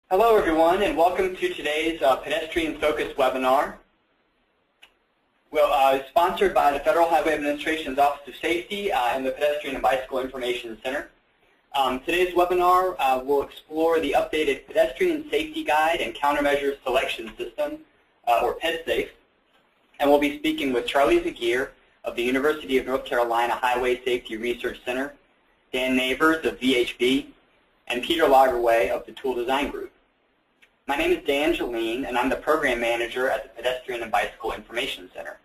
Hello everyone, and welcome to today's pedestrian-focused webinar. Well, sponsored by the Federal Highway Administration's Office of Safety and the Pedestrian and Bicycle Information Center. Today's webinar will explore the updated Pedestrian Safety Guide and Countermeasure Selection System, or PEDSAFE, and we'll be speaking with Charlie Zagier of the University of North Carolina Highway Safety Research Center, Dan Navers of VHB, and Peter Lagerwey of the Tool Design Group. My name is Dan Jeline, and I'm the Program Manager at the Pedestrian and Bicycle Information Center.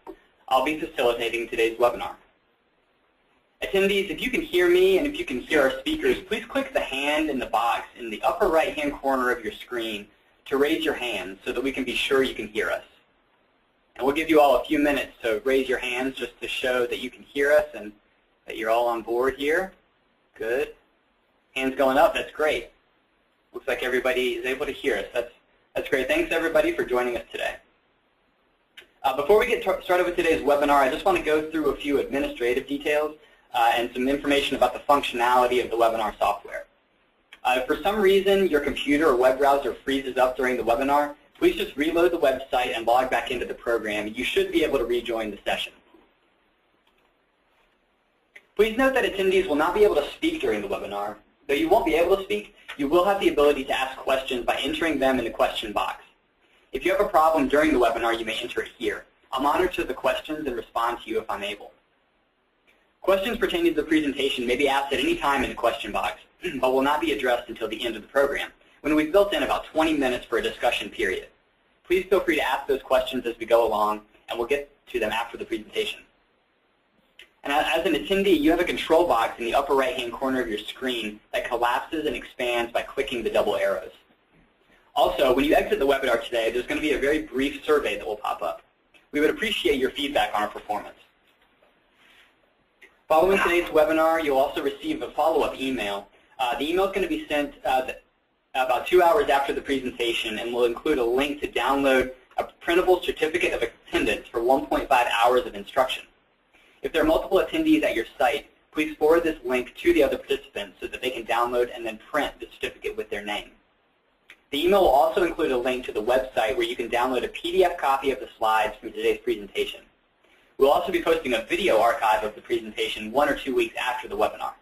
I'll be facilitating today's webinar. Attendees, if you can hear me and if you can hear our speakers, please click the hand in the box in the upper right-hand corner of your screen to raise your hand so that we can be sure you can hear us. And we'll give you all a few minutes to raise your hands just to show that you can hear us and that you're all on board here. Good. Hands going up, that's great. Looks like everybody is able to hear us. That's great. Thanks everybody for joining us today. Before we get started with today's webinar, I just want to go through a few administrative details and some information about the functionality of the webinar software. If for some reason your computer or web browser freezes up during the webinar, please just reload the website and log back into the program. You should be able to rejoin the session. Please note that attendees will not be able to speak during the webinar. Though you won't be able to speak, you will have the ability to ask questions by entering them in the question box. If you have a problem during the webinar, you may enter it here. I'll monitor the questions and respond to you if I'm able. Questions pertaining to the presentation may be asked at any time in the question box, but will not be addressed until the end of the program, when we've built in about 20 minutes for a discussion period. Please feel free to ask those questions as we go along, and we'll get to them after the presentation. And as an attendee, you have a control box in the upper right-hand corner of your screen that collapses and expands by clicking the double arrows. Also, when you exit the webinar today, there's going to be a very brief survey that will pop up. We would appreciate your feedback on our performance. Following today's webinar, you'll also receive a follow-up email. The email is going to be sent about 2 hours after the presentation and will include a link to download a printable certificate of attendance for 1.5 hours of instruction. If there are multiple attendees at your site, please forward this link to the other participants so that they can download and then print the certificate with their name. The email will also include a link to the website where you can download a PDF copy of the slides from today's presentation. We'll also be posting a video archive of the presentation 1 or 2 weeks after the webinar.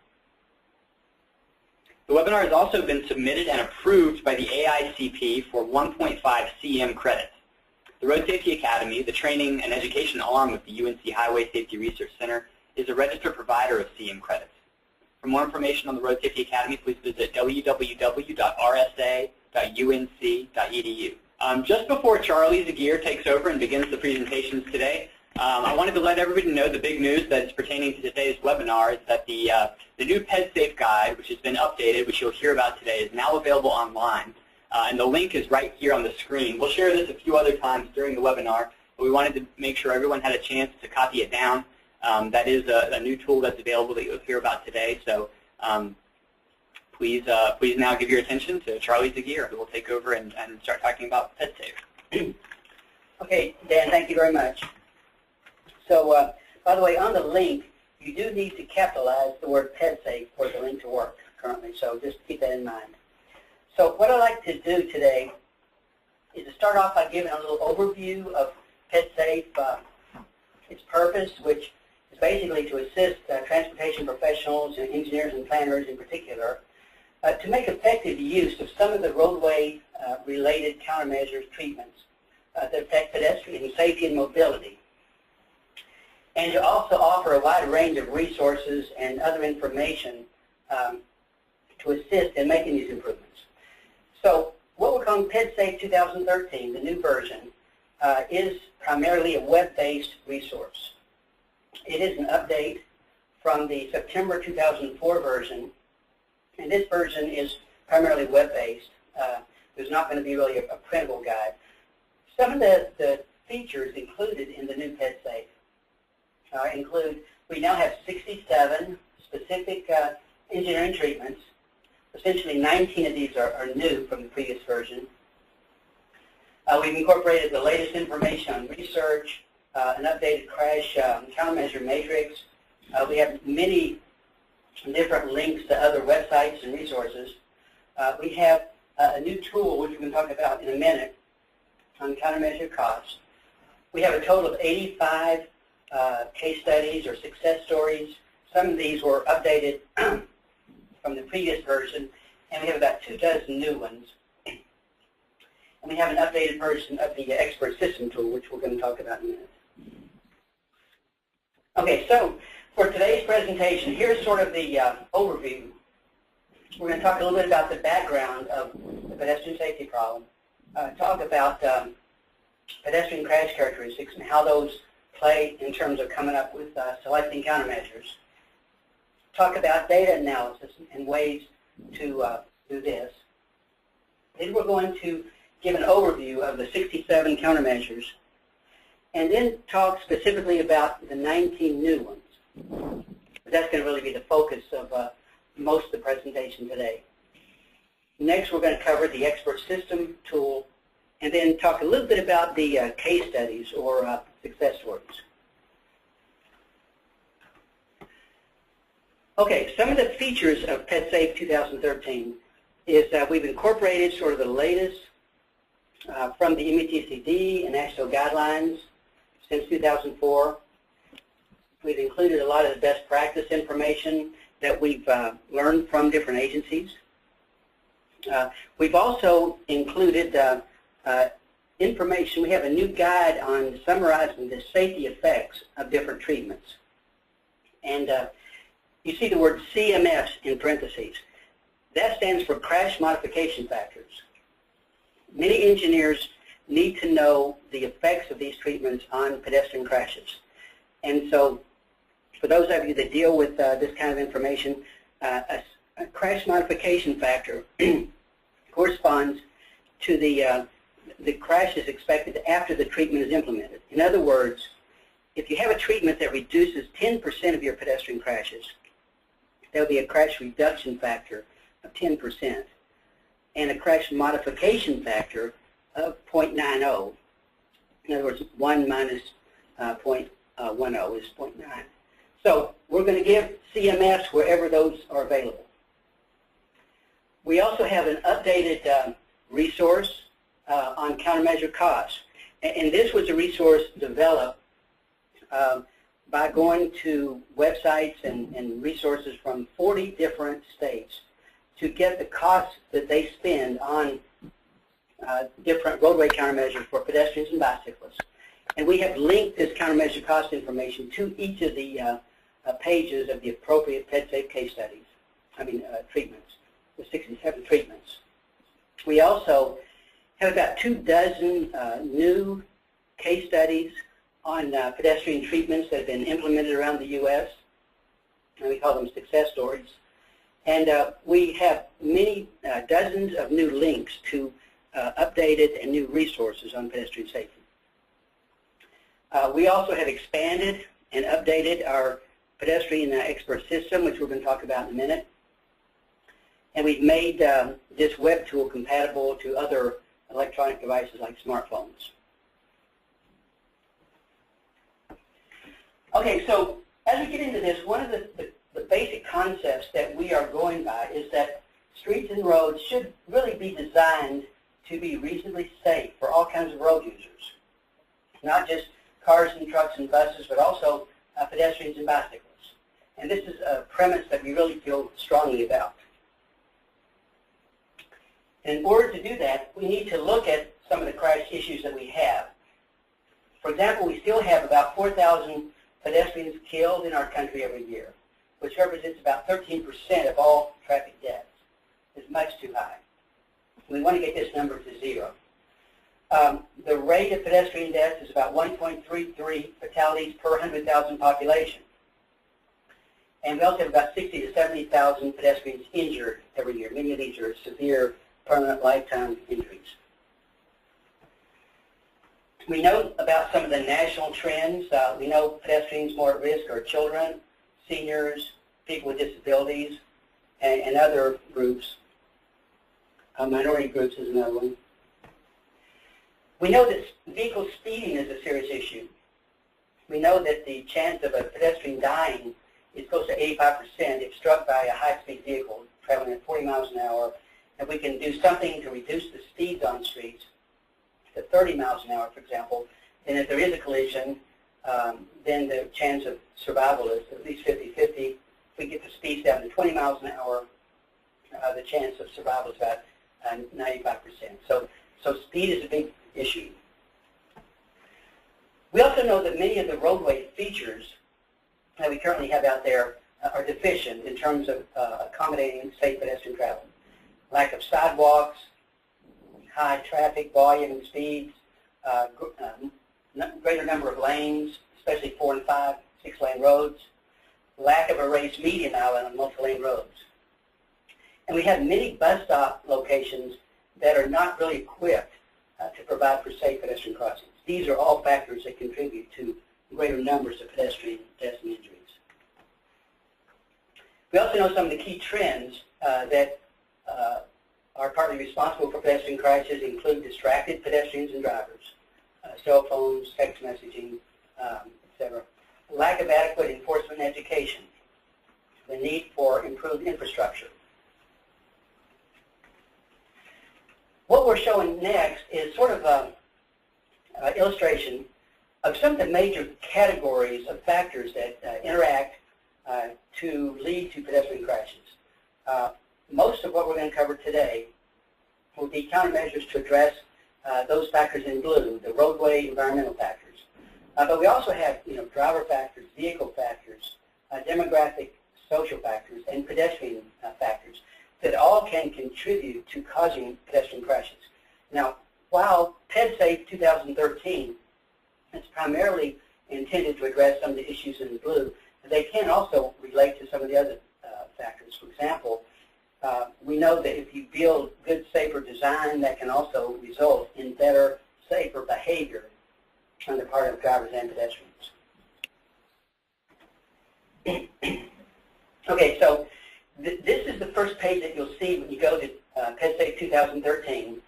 The webinar has also been submitted and approved by the AICP for 1.5 CM credits. The Road Safety Academy, the training and education arm of the UNC Highway Safety Research Center, is a registered provider of CM credits. For more information on the Road Safety Academy, please visit www.rsa.unc.edu. Just before Charlie Zagier takes over and begins the presentations today, I wanted to let everybody know the big news that is pertaining to today's webinar is that the new PEDSAFE guide, which has been updated, which you'll hear about today, is now available online. And the link is right here on the screen. We'll share this a few other times during the webinar, but we wanted to make sure everyone had a chance to copy it down. That is a new tool that's available that you'll hear about today. So please now give your attention to Charlie Zagier, who will take over and start talking about PEDSAFE. Okay, Dan, thank you very much. So, by the way, on the link, you do need to capitalize the word PEDSAFE for the link to work currently, so just keep that in mind. So what I'd like to do today is to start off by giving a little overview of PEDSAFE, its purpose, which is basically to assist transportation professionals and engineers and planners in particular to make effective use of some of the roadway-related countermeasures treatments that affect pedestrian safety and mobility, and to also offer a wide range of resources and other information to assist in making these improvements. So what we're calling PEDSAFE 2013, the new version, is primarily a web-based resource. It is an update from the September 2004 version, and this version is primarily web-based. There's not going to be really a printable guide. Some of the features included in the new PEDSAFE include, we now have 67 specific engineering treatments. Essentially 19 of these are new from the previous version. We've incorporated the latest information on research, an updated crash countermeasure matrix. We have many different links to other websites and resources. We have a new tool, which we're going to talk about in a minute, on countermeasure costs. We have a total of 85 case studies or success stories. Some of these were updated from the previous version, and we have about 24 new ones. And we have an updated version of the expert system tool, which we're going to talk about in a minute. Okay, so for today's presentation, here's sort of the overview. We're going to talk a little bit about the background of the pedestrian safety problem, talk about pedestrian crash characteristics and how those play in terms of coming up with selecting countermeasures, talk about data analysis and ways to do this. Then we're going to give an overview of the 67 countermeasures, and then talk specifically about the 19 new ones. That's going to really be the focus of most of the presentation today. Next, we're going to cover the expert system tool, and then talk a little bit about the case studies or success stories. Okay, some of the features of PEDSAFE 2013 is that we've incorporated sort of the latest from the METCD and national guidelines since 2004. We've included a lot of the best practice information that we've learned from different agencies. We've also included information. We have a new guide on summarizing the safety effects of different treatments. And you see the word CMFs in parentheses. That stands for crash modification factors. Many engineers need to know the effects of these treatments on pedestrian crashes. And so for those of you that deal with this kind of information, a crash modification factor corresponds to the crashes expected after the treatment is implemented. In other words, if you have a treatment that reduces 10% of your pedestrian crashes, there will be a crash reduction factor of 10%, and a crash modification factor of 0.90. In other words, 1 minus 0.10 is 0.9. So we're going to give CMFs wherever those are available. We also have an updated resource on countermeasure costs. And this was a resource developed by going to websites and resources from 40 different states to get the costs that they spend on different roadway countermeasures for pedestrians and bicyclists. And we have linked this countermeasure cost information to each of the pages of the appropriate PEDSAFE case studies, treatments, the 67 treatments. We also have about 24 new case studies on pedestrian treatments that have been implemented around the U.S., and we call them success stories. And we have many dozens of new links to updated and new resources on pedestrian safety. We also have expanded and updated our pedestrian expert system, which we're going to talk about in a minute. And we've made this web tool compatible to other electronic devices like smartphones. Okay, so as we get into this, one of the basic concepts that we are going by is that streets and roads should really be designed to be reasonably safe for all kinds of road users, not just cars and trucks and buses, but also pedestrians and bicyclists. And this is a premise that we really feel strongly about. In order to do that, we need to look at some of the crash issues that we have. For example, we still have about 4,000 pedestrians killed in our country every year, which represents about 13% of all traffic deaths. It's much too high. We want to get this number to 0. The rate of pedestrian deaths is about 1.33 fatalities per 100,000 population. And we also have about 60 to 70,000 pedestrians injured every year. Many of these are severe, permanent, lifetime injuries. We know about some of the national trends. We know pedestrians more at risk are children, seniors, people with disabilities, and other groups. Minority groups is another one. We know that vehicle speeding is a serious issue. We know that the chance of a pedestrian dying is close to 85% if struck by a high-speed vehicle traveling at 40 miles an hour if we can do something to reduce the speeds on streets to 30 miles an hour, for example, then if there is a collision, then the chance of survival is at least 50-50. If we get the speeds down to 20 miles an hour, the chance of survival is about 95%. So speed is a big issue. We also know that many of the roadway features that we currently have out there are deficient in terms of accommodating safe pedestrian travel. Lack of sidewalks, high traffic volume and speeds, greater number of lanes, especially 4 and 5, 6-lane roads, lack of a raised median island on multi-lane roads. And we have many bus stop locations that are not really equipped to provide for safe pedestrian crossings. These are all factors that contribute to greater numbers of pedestrian deaths and injuries. We also know some of the key trends that are partly responsible for pedestrian crashes include distracted pedestrians and drivers, cell phones, text messaging, etc. Lack of adequate enforcement and education, the need for improved infrastructure. What we're showing next is sort of an illustration of some of the major categories of factors that interact to lead to pedestrian crashes. Most of what we're going to cover today will be countermeasures to address those factors in blue, the roadway environmental factors. But we also have, driver factors, vehicle factors, demographic, social factors, and pedestrian factors that all can contribute to causing pedestrian crashes. Now, while PEDSAFE 2013 is primarily intended to address some of the issues in the blue, they can also relate to some of the other factors. For example, we know that if you build good, safer design, that can also result in better, safer behavior on the part of drivers and pedestrians. Okay, so this is the first page that you'll see when you go to PEDSAFE 2013.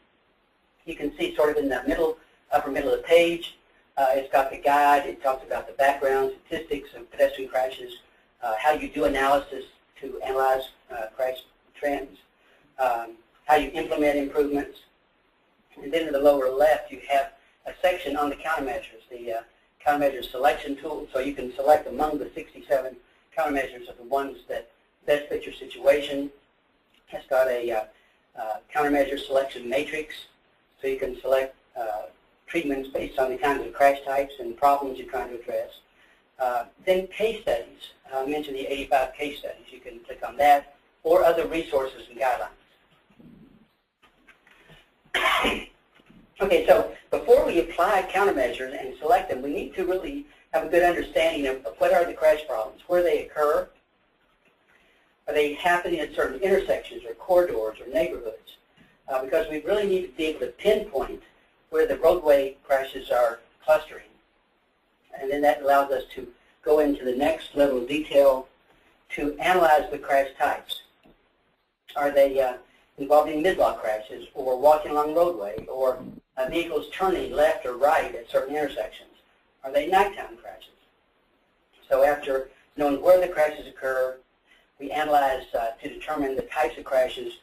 You can see sort of in the upper middle of the page, it's got the guide. It talks about the background, statistics of pedestrian crashes, how you do analysis to analyze crash trends, how you implement improvements. And then in the lower left, you have a section on the countermeasures, the countermeasure selection tool. So you can select among the 67 countermeasures of the ones that best fit your situation. It's got a countermeasure selection matrix, so you can select treatments based on the kinds of crash types and problems you're trying to address. Then case studies. I mentioned the 85 case studies. You can click on that, or other resources and guidelines. Okay, so before we apply countermeasures and select them, we need to really have a good understanding of what are the crash problems, where they occur. Are they happening at certain intersections or corridors or neighborhoods? Because we really need to be able to pinpoint where the roadway crashes are clustering. And then that allows us to go into the next level of detail to analyze the crash types. Are they involving mid-block crashes, or walking along roadway, or vehicles turning left or right at certain intersections? Are they nighttime crashes? So after knowing where the crashes occur, we analyze to determine the types of crashes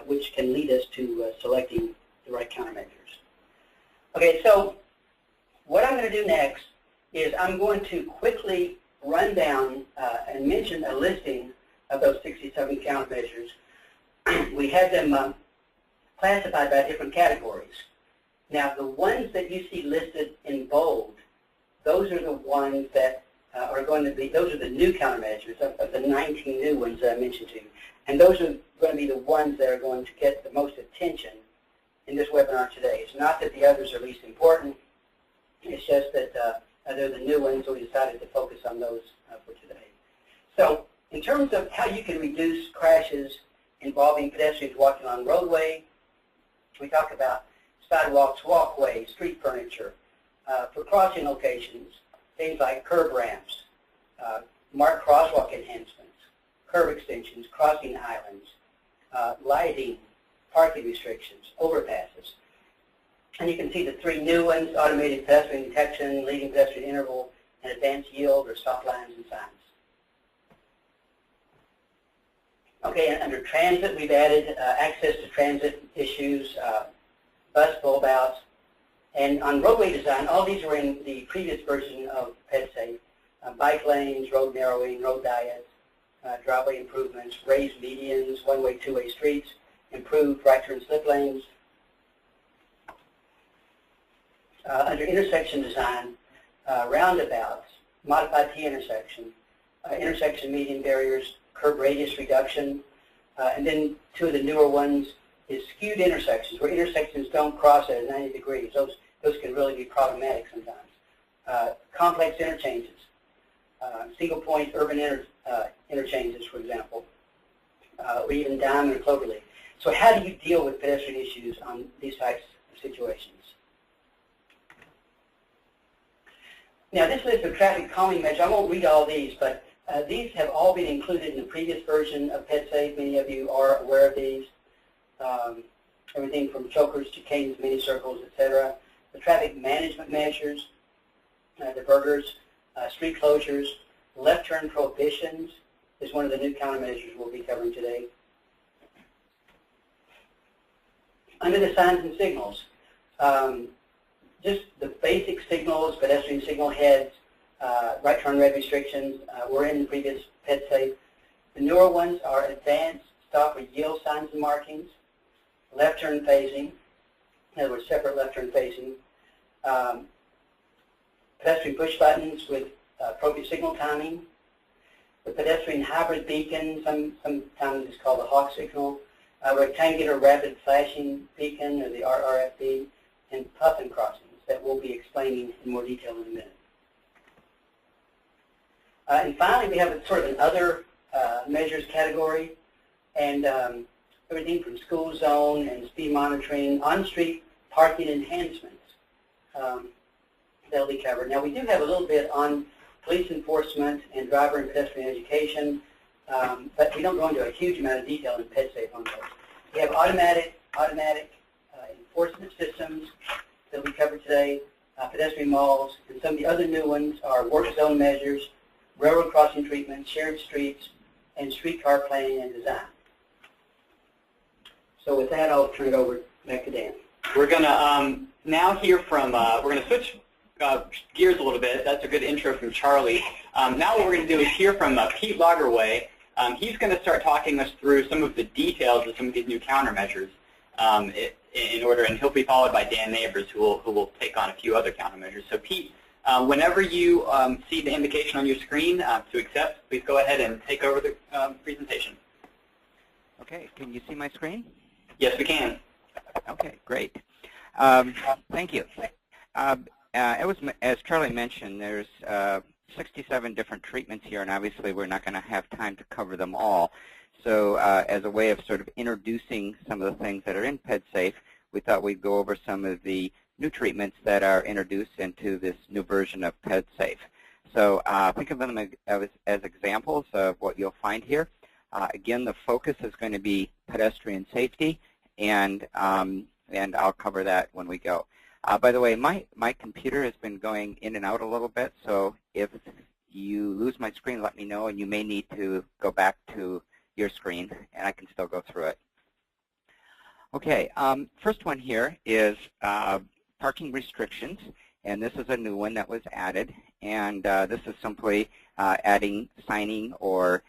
which can lead us to selecting the right countermeasures. Okay, so what I'm going to do next is I'm going to quickly run down and mention a listing of those 67 countermeasures. We have them classified by different categories. Now, the ones that you see listed in bold, those are the ones that are going to be, those are the new countermeasures of the 19 new ones that I mentioned to you. And those are going to be the ones that are going to get the most attention in this webinar today. It's not that the others are least important. It's just that they're the new ones, so we decided to focus on those for today. So in terms of how you can reduce crashes involving pedestrians walking on roadway, we talk about sidewalks, walkways, street furniture. For crossing locations, things like curb ramps, marked crosswalk enhancements, curb extensions, crossing islands, lighting, parking restrictions, overpasses. And you can see the three new ones: automated pedestrian detection, leading pedestrian interval, and advanced yield or stop lines and signs. Okay, and under transit, we've added access to transit issues, bus bulb-outs, and on roadway design, all these were in the previous version of PEDSAFE. Bike lanes, road narrowing, road diets, driveway improvements, raised medians, one-way, two-way streets, improved right turn slip lanes. Under intersection design, roundabouts, modified T-intersection, intersection median barriers, curb radius reduction, and then two of the newer ones is skewed intersections, where intersections don't cross at 90 degrees. Those can really be problematic sometimes. Complex interchanges, single point urban interchanges, for example, or even diamond or cloverleaf. So how do you deal with pedestrian issues on these types of situations? Now, this list of traffic calming measures, I won't read all these, but these have all been included in the previous version of PEDSAFE. Many of you are aware of these. Everything from chokers to canes, mini circles, etc. The traffic management measures, diverters, street closures, left turn prohibitions is one of the new countermeasures we'll be covering today. Under the signs and signals, just the basic signals, pedestrian signal heads, right turn red restrictions were in the previous PEDSAFE. The newer ones are advanced stop or yield signs and markings, left turn phasing, in other words, separate left turn phasing, pedestrian push buttons with appropriate signal timing, the pedestrian hybrid beacon, sometimes it's called the hawk signal, rectangular rapid flashing beacon, or the RRFB, and PUFFIN crossings that we'll be explaining in more detail in a minute. And finally, we have a sort of an other measures category, and everything from school zone and speed monitoring, on-street parking enhancements that'll be covered. Now, we do have a little bit on police enforcement and driver and pedestrian education, but we don't go into a huge amount of detail in PEDSAFE on those. We have automatic enforcement systems that we covered today, pedestrian malls, and some of the other new ones are work zone measures, railroad crossing treatment, shared streets, and streetcar planning and design. So with that, I'll turn it over back to Dan. We're going to now hear from, we're going to switch gears a little bit. That's a good intro from Charlie. Now what we're going to do is hear from Pete Lagerway. He's going to start talking us through some of the details of some of these new countermeasures in order, and he'll be followed by Dan Neighbors, who will take on a few other countermeasures. So Pete, whenever you see the indication on your screen to accept, please go ahead and take over the presentation. Okay, can you see my screen? Yes, we can. Okay, great. Thank you. As Charlie mentioned, there's 67 different treatments here, and obviously we're not going to have time to cover them all. So as a way of sort of introducing some of the things that are in PEDSAFE, we thought we'd go over some of the new treatments that are introduced into this new version of PEDSAFE. So think of them as examples of what you'll find here. Again, the focus is going to be pedestrian safety, and I'll cover that when we go. By the way, my computer has been going in and out a little bit, so if you lose my screen, let me know, and you may need to go back to your screen, and I can still go through it. Okay, first one here is parking restrictions, and this is a new one that was added, and this is simply adding signing or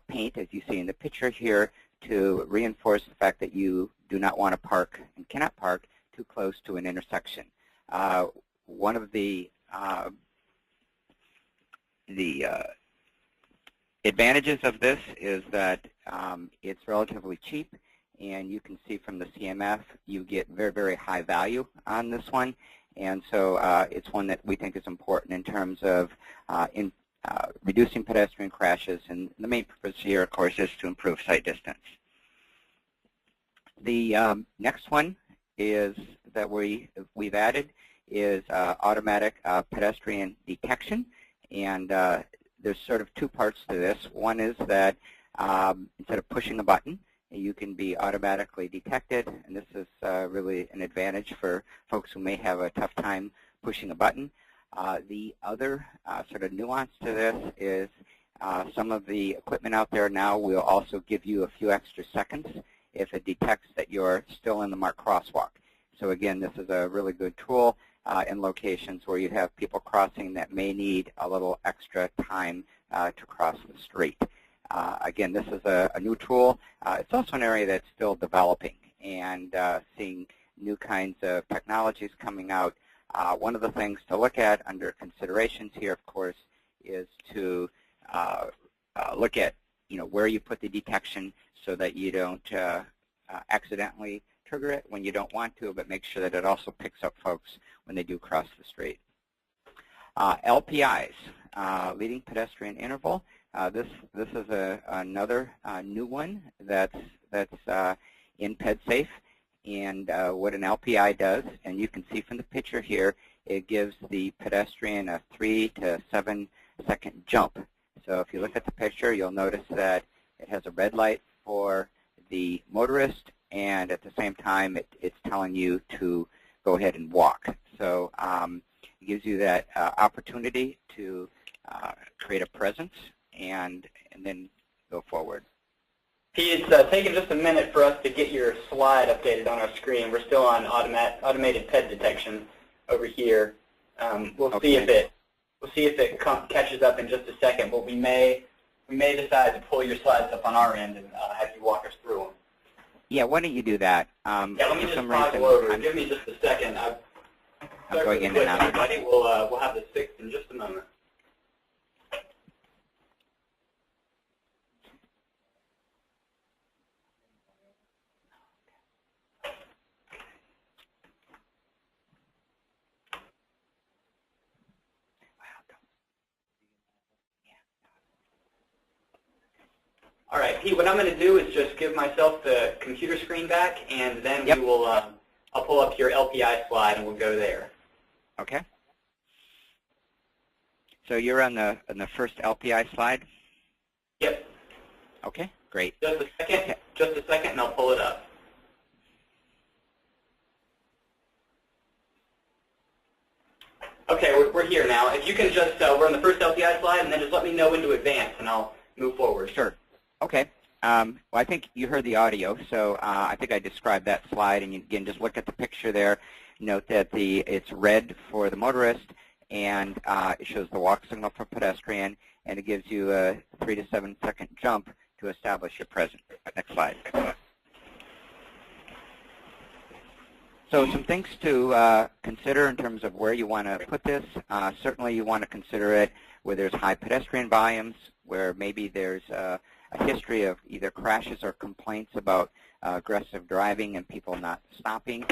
paint, as you see in the picture here, to reinforce the fact that you do not want to park and cannot park too close to an intersection. One of the advantages of this is that it's relatively cheap, and you can see from the CMF you get very, very high value on this one, and so it's one that we think is important in terms of reducing pedestrian crashes, and the main purpose here, of course, is to improve sight distance. The next one is that we've added is automatic pedestrian detection, and there's sort of two parts to this. One is that instead of pushing a button, you can be automatically detected, and this is really an advantage for folks who may have a tough time pushing a button. The other sort of nuance to this is Some of the equipment out there now will also give you a few extra seconds if it detects that you're still in the marked crosswalk. So again, this is a really good tool in locations where you have people crossing that may need a little extra time to cross the street. Again, this is a new tool. It's also an area that's still developing and seeing new kinds of technologies coming out. One of the things to look at under considerations here, of course, is to look at where you put the detection so that you don't accidentally trigger it when you don't want to, but make sure that it also picks up folks when they do cross the street. LPIs, leading pedestrian interval. This is another new one that's in PEDSAFE, and what an LPI does, and you can see from the picture here, it gives the pedestrian a 3 to 7 second jump. So if you look at the picture, you'll notice that it has a red light for the motorist, and at the same time, it's telling you to go ahead and walk. So it gives you that opportunity to create a presence and then go forward. Pete, it's taken just a minute for us to get your slide updated on our screen. We're still on automated PED detection over here. We'll see if it catches up in just a second, but we may decide to pull your slides up on our end and have you walk us through them. Yeah, why don't you do that? Yeah, let me just toggle over. Give me just a second. I'm going in and out. Everybody, we'll have this fixed in just a moment. All right, Pete, what I'm going to do is just give myself the computer screen back, and then we will, I'll pull up your LPI slide, and we'll go there. Okay. So you're on the first LPI slide? Yep. Okay, great. Just a second, and I'll pull it up. Okay, we're here now. If you can just, we're on the first LPI slide, and then just let me know when to advance, and I'll move forward. Sure. Okay. Well, I think you heard the audio, so I think I described that slide, and you, again, just look at the picture there. Note that it's red for the motorist, and it shows the walk signal for pedestrian, and it gives you a 3 to 7 second jump to establish your presence. Next slide. So some things to consider in terms of where you want to put this. Certainly you want to consider it where there's high pedestrian volumes, where maybe there's a history of either crashes or complaints about aggressive driving and people not stopping.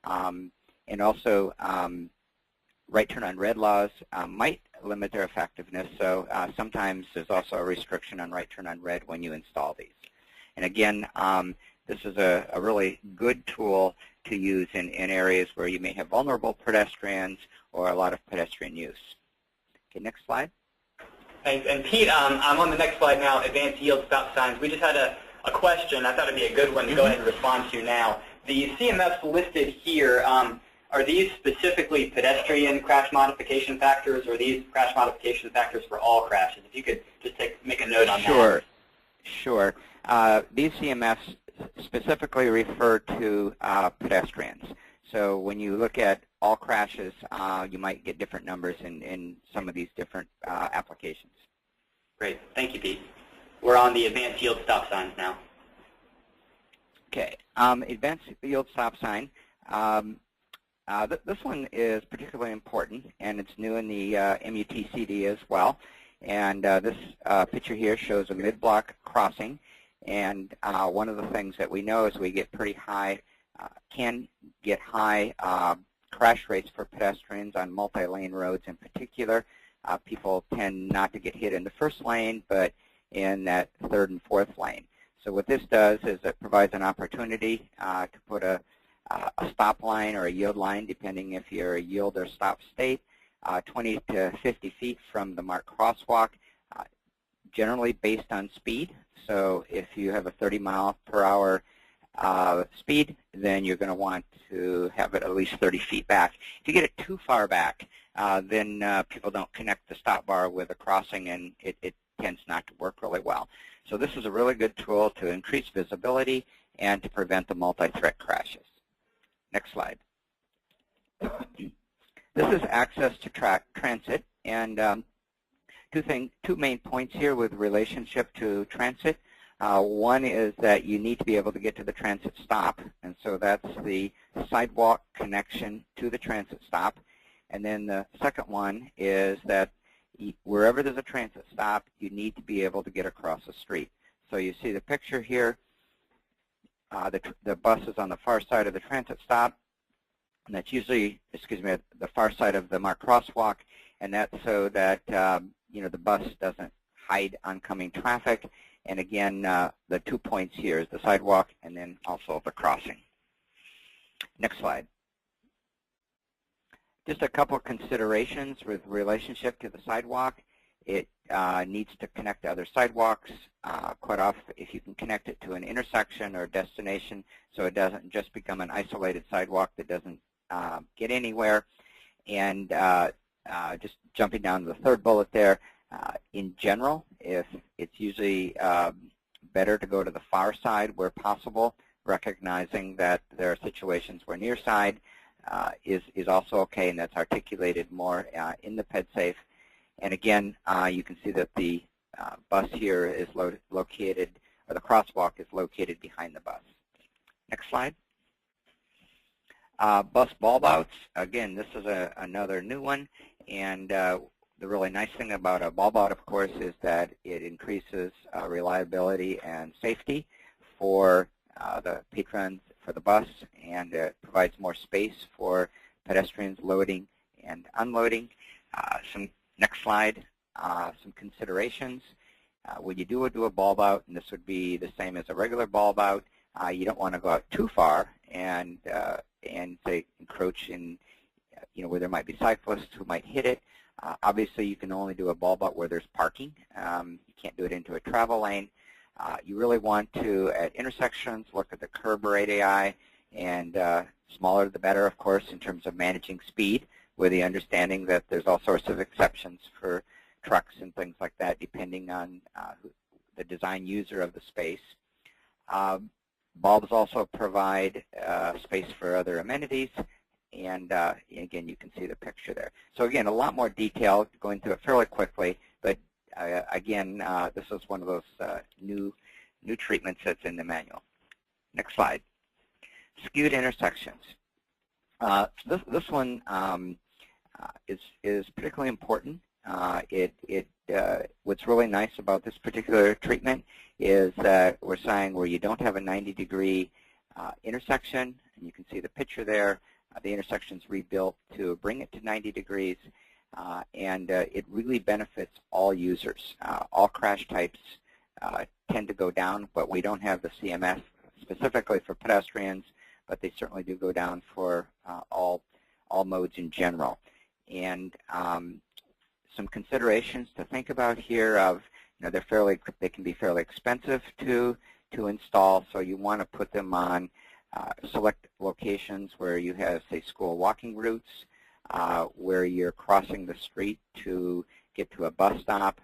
And also right turn on red laws might limit their effectiveness, so sometimes there's also a restriction on right turn on red when you install these. And again, this is a really good tool to use in areas where you may have vulnerable pedestrians or a lot of pedestrian use. Okay, next slide. Thanks. And Pete, I'm on the next slide now, advanced yield stop signs. We just had a question. I thought it would be a good one to go ahead and respond to now. The CMFs listed here, are these specifically pedestrian crash modification factors, or are these crash modification factors for all crashes? If you could just make a note on that. Sure. These CMFs specifically refer to pedestrians. So when you look at all crashes, you might get different numbers in some of these different applications. Great. Thank you, Pete. We're on the advanced yield stop signs now. Okay. Advanced yield stop sign. This one is particularly important, and it's new in the MUTCD as well. And this picture here shows a mid-block crossing. And one of the things that we know is we get pretty high, can get high crash rates for pedestrians on multi-lane roads in particular. People tend not to get hit in the first lane, but in that third and fourth lane. So what this does is it provides an opportunity to put a stop line or a yield line, depending if you're a yield or stop state, 20 to 50 feet from the marked crosswalk, generally based on speed. So if you have a 30-mile-per-hour speed, then you're going to want to have it at least 30 feet back. If you get it too far back, then people don't connect the stop bar with a crossing, and it tends not to work really well. So this is a really good tool to increase visibility and to prevent the multi-threat crashes. Next slide. This is access to transit, and two main points here with relationship to transit. One is that you need to be able to get to the transit stop, and so that's the sidewalk connection to the transit stop. And then the second one is that wherever there's a transit stop, you need to be able to get across the street. So you see the picture here. The bus is on the far side of the transit stop, and that's usually, the far side of the marked crosswalk, and that's so that the bus doesn't hide oncoming traffic. And again, the 2 points here is the sidewalk and then also the crossing. Next slide. Just a couple of considerations with relationship to the sidewalk. It needs to connect to other sidewalks. Quite often, if you can connect it to an intersection or destination, so it doesn't just become an isolated sidewalk that doesn't get anywhere. And just jumping down to the third bullet there, in general, if it's usually better to go to the far side where possible, recognizing that there are situations where near side is also okay, and that's articulated more in the PEDSAFE. And again, you can see that the bus here is located, or the crosswalk is located behind the bus. Next slide. Bus bulb outs. Again, this is another new one, and the really nice thing about a bulb out, of course, is that it increases reliability and safety for the patrons for the bus, and it provides more space for pedestrians loading and unloading. Next slide, some considerations. When you do a bulb out, and this would be the same as a regular bulb out, you don't want to go out too far and say encroach in, where there might be cyclists who might hit it. Obviously, you can only do a bulb out where there's parking. You can't do it into a travel lane. You really want to, at intersections, look at the curb radii, and smaller the better, of course, in terms of managing speed, with the understanding that there's all sorts of exceptions for trucks and things like that, depending on the design user of the space. Bulbs also provide space for other amenities, and again, you can see the picture there. So again, a lot more detail, going through it fairly quickly, but again, this is one of those new treatments that's in the manual. Next slide. Skewed intersections. This one is particularly important. What's really nice about this particular treatment is that we're saying where you don't have a 90-degree intersection, and you can see the picture there, the intersection's rebuilt to bring it to 90 degrees, and it really benefits all users. All crash types tend to go down, but we don't have the CMS specifically for pedestrians, but they certainly do go down for all modes in general. And some considerations to think about here of, they can be fairly expensive to install, so you want to put them on select locations where you have, say, school walking routes, where you're crossing the street to get to a bus stop,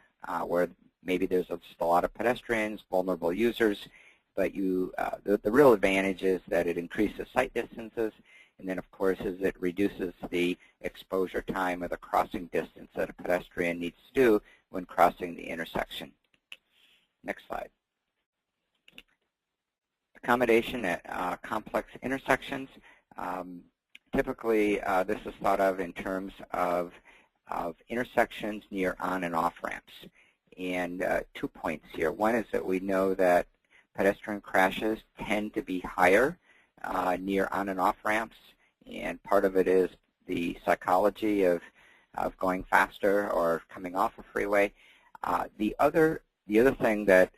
where maybe there's just a lot of pedestrians, vulnerable users, but the real advantage is that it increases sight distances, and then, of course, is it reduces the exposure time or the crossing distance that a pedestrian needs to do when crossing the intersection. Next slide. Accommodation at complex intersections. Typically, this is thought of in terms of intersections near on and off ramps. And 2 points here. One is that we know that pedestrian crashes tend to be higher near on and off ramps, and part of it is the psychology of going faster or coming off a freeway. The other thing that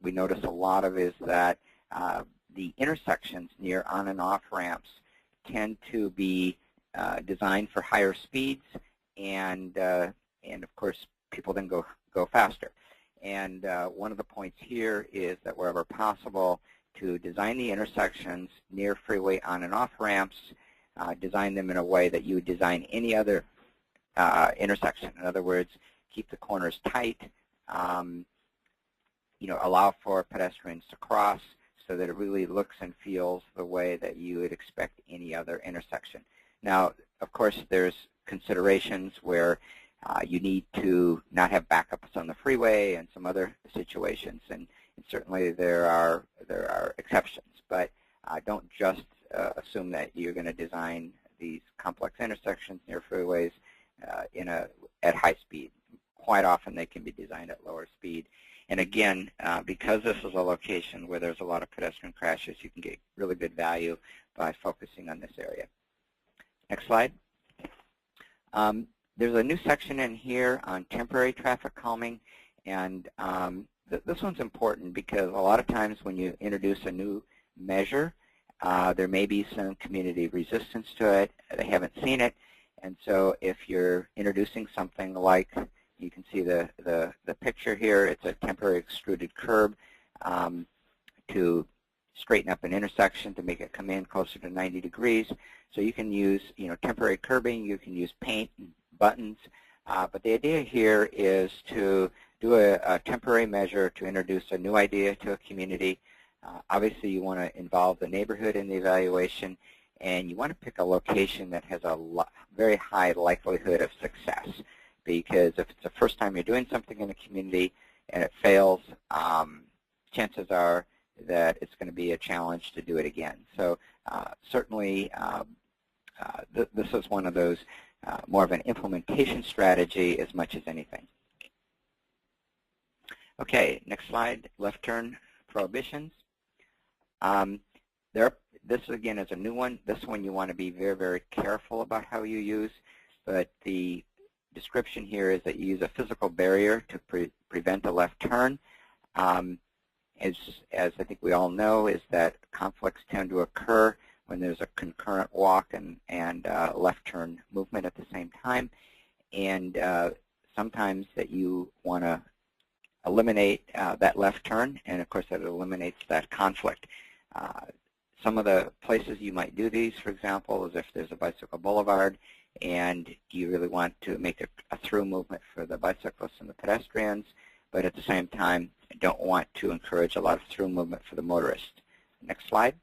we notice a lot of is that the intersections near on and off ramps tend to be designed for higher speeds, and of course people then go faster. And one of the points here is that wherever possible, to design the intersections near freeway on and off ramps, design them in a way that you would design any other intersection. In other words, keep the corners tight, allow for pedestrians to cross so that it really looks and feels the way that you would expect any other intersection. Now, of course, there's considerations where you need to not have backups on the freeway and some other situations, and certainly there are exceptions. But don't just assume that you're going to design these complex intersections near freeways at high speed. Quite often they can be designed at lower speed. And again, because this is a location where there's a lot of pedestrian crashes, you can get really good value by focusing on this area. Next slide. There's a new section in here on temporary traffic calming, and this one's important because a lot of times when you introduce a new measure, there may be some community resistance to it. They haven't seen it, and so if you're introducing something like, you can see the picture here, it's a temporary extruded curb to straighten up an intersection to make it come in closer to 90 degrees. So you can use temporary curbing, you can use paint and buttons, but the idea here is to do a temporary measure to introduce a new idea to a community. Obviously you want to involve the neighborhood in the evaluation, and you want to pick a location that has a very high likelihood of success, because if it's the first time you're doing something in a community and it fails, chances are that it's going to be a challenge to do it again. So certainly this is one of those more of an implementation strategy as much as anything. Okay, next slide, left turn prohibitions. This again is a new one. This one you want to be very, very careful about how you use, but the description here is that you use a physical barrier to prevent a left turn. As I think we all know, is that conflicts tend to occur when there's a concurrent walk and left turn movement at the same time, and sometimes that you want to eliminate that left turn, and of course that eliminates that conflict. Some of the places you might do these, for example, is if there's a bicycle boulevard and you really want to make a through movement for the bicyclists and the pedestrians, but at the same time don't want to encourage a lot of through movement for the motorists. Next slide.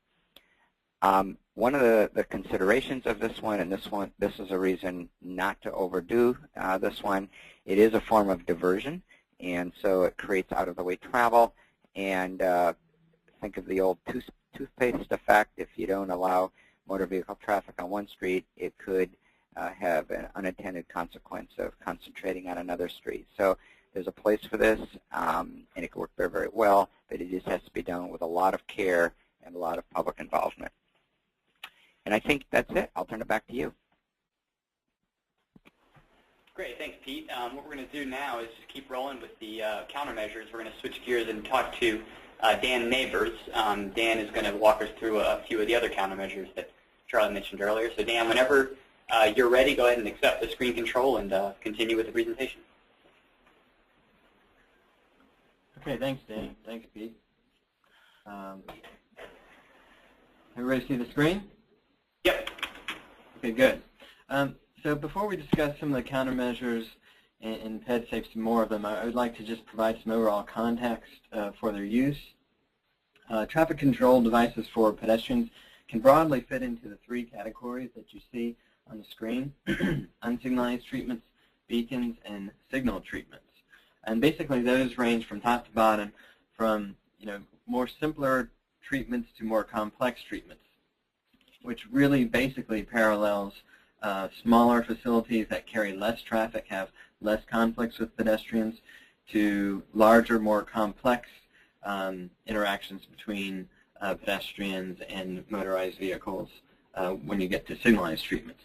One of the considerations of this one, and this is a reason not to overdo this one, it is a form of diversion, and so it creates out-of-the-way travel. And think of the old toothpaste effect. If you don't allow motor vehicle traffic on one street, it could have an unintended consequence of concentrating on another street. So there's a place for this, and it can work very, very well, but it just has to be done with a lot of care and a lot of public involvement. And I think that's it. I'll turn it back to you. Great, thanks, Pete. What we're going to do now is just keep rolling with the countermeasures. We're going to switch gears and talk to Dan Neighbors. Dan is going to walk us through a few of the other countermeasures that Charlie mentioned earlier. So Dan, whenever you're ready, go ahead and accept the screen control and continue with the presentation. Okay, thanks, Dan. Thanks, Pete. Everybody see the screen? Yep. Okay, good. So before we discuss some of the countermeasures in PEDSAFE, some more of them, I would like to just provide some overall context for their use. Traffic control devices for pedestrians can broadly fit into the three categories that you see on the screen: unsignalized treatments, beacons, and signal treatments. And basically those range from top to bottom, from more simpler treatments to more complex treatments, which really basically parallels smaller facilities that carry less traffic, have less conflicts with pedestrians, to larger, more complex interactions between pedestrians and motorized vehicles when you get to signalized treatments.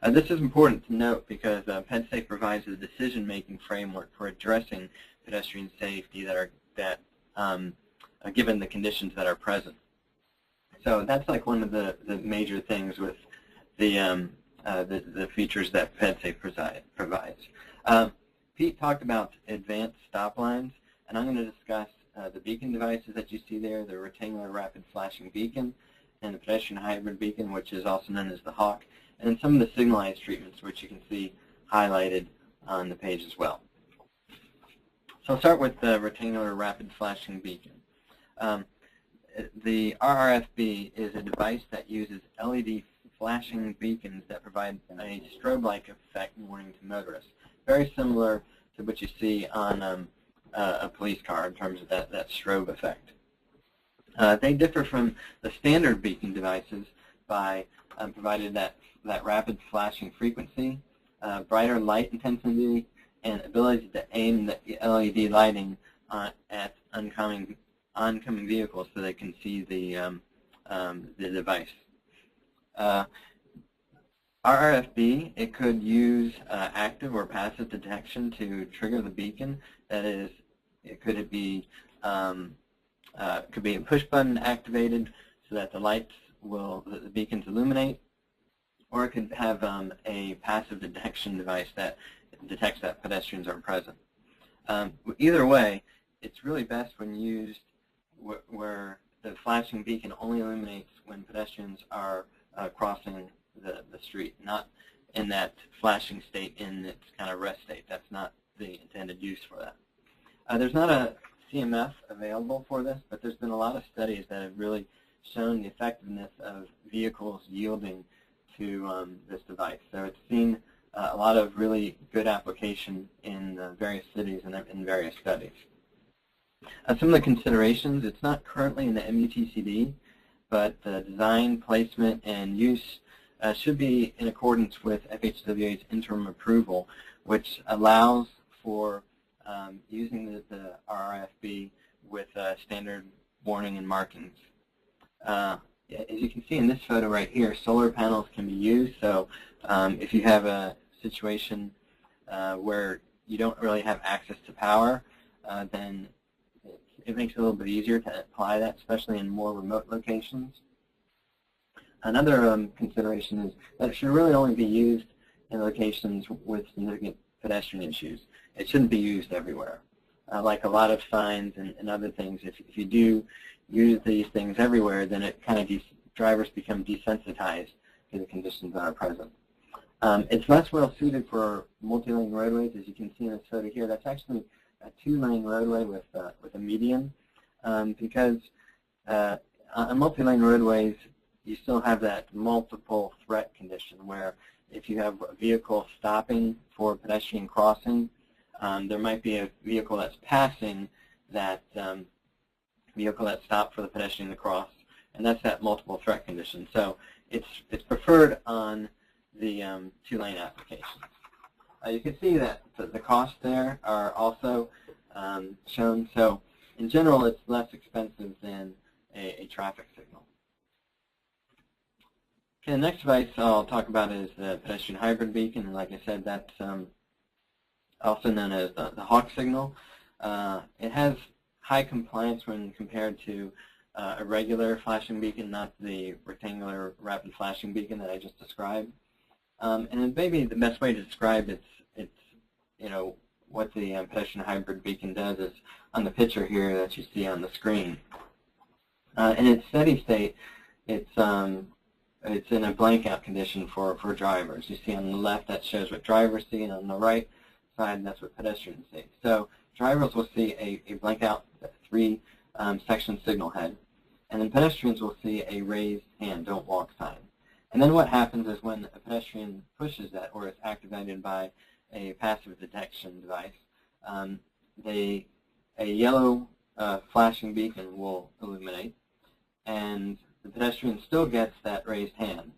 This is important to note because PEDSAFE provides a decision-making framework for addressing pedestrian safety given the conditions that are present. So that's like one of the major things with the features that PEDSAFE provides. Pete talked about advanced stop lines, and I'm going to discuss the beacon devices that you see there, the rectangular rapid flashing beacon, and the pedestrian hybrid beacon, which is also known as the Hawk, and then some of the signalized treatments, which you can see highlighted on the page as well. So I'll start with the rectangular rapid flashing beacon. The RRFB is a device that uses LED flashing beacons that provide a strobe-like effect warning to motorists, very similar to what you see on a police car in terms of that strobe effect. They differ from the standard beacon devices by providing that rapid flashing frequency, brighter light intensity, and ability to aim the LED lighting at oncoming vehicles so they can see the device. RRFB, it could use active or passive detection to trigger the beacon. That is, could be a push button activated so that the beacons illuminate, or it could have a passive detection device that detects that pedestrians are present. Either way, it's really best when used where the flashing beacon only illuminates when pedestrians are crossing the street, not in that flashing state in its kind of rest state. That's not the intended use for that. There's not a CMF available for this, but there's been a lot of studies that have really shown the effectiveness of vehicles yielding to this device. So it's seen a lot of really good application in various cities and in various studies. Some of the considerations, it's not currently in the MUTCD, but the design, placement, and use should be in accordance with FHWA's interim approval, which allows for using the RRFB with standard warning and markings. As you can see in this photo right here, solar panels can be used. So if you have a situation where you don't really have access to power, then it makes it a little bit easier to apply that, especially in more remote locations. Another consideration is that it should really only be used in locations with significant pedestrian issues. It shouldn't be used everywhere. Like a lot of signs and other things, if you do use these things everywhere, then it kind of drivers become desensitized to the conditions that are present. It's less well suited for multi-lane roadways, as you can see in this photo here. That's actually a 2-lane roadway with a median, because on multi-lane roadways you still have that multiple threat condition where if you have a vehicle stopping for pedestrian crossing, there might be a vehicle that's passing that vehicle that stopped for the pedestrian to cross, and that's that multiple threat condition. So it's preferred on the 2-lane applications. You can see that the costs there are also shown. So in general, it's less expensive than a traffic signal. Okay, the next device I'll talk about is the pedestrian hybrid beacon, and like I said, that's also known as the Hawk signal. It has high compliance when compared to a regular flashing beacon, not the rectangular rapid flashing beacon that I just described. And maybe the best way to describe it's what the pedestrian hybrid beacon does is on the picture here that you see on the screen. In its steady state, it's in a blank-out condition for drivers. You see on the left that shows what drivers see, and on the right side that's what pedestrians see. So drivers will see a blank-out 3-section signal head, and then pedestrians will see a raised hand, don't walk sign. And then what happens is when a pedestrian pushes that or is activated by a passive detection device, a yellow flashing beacon will illuminate, and the pedestrian still gets that raised hand.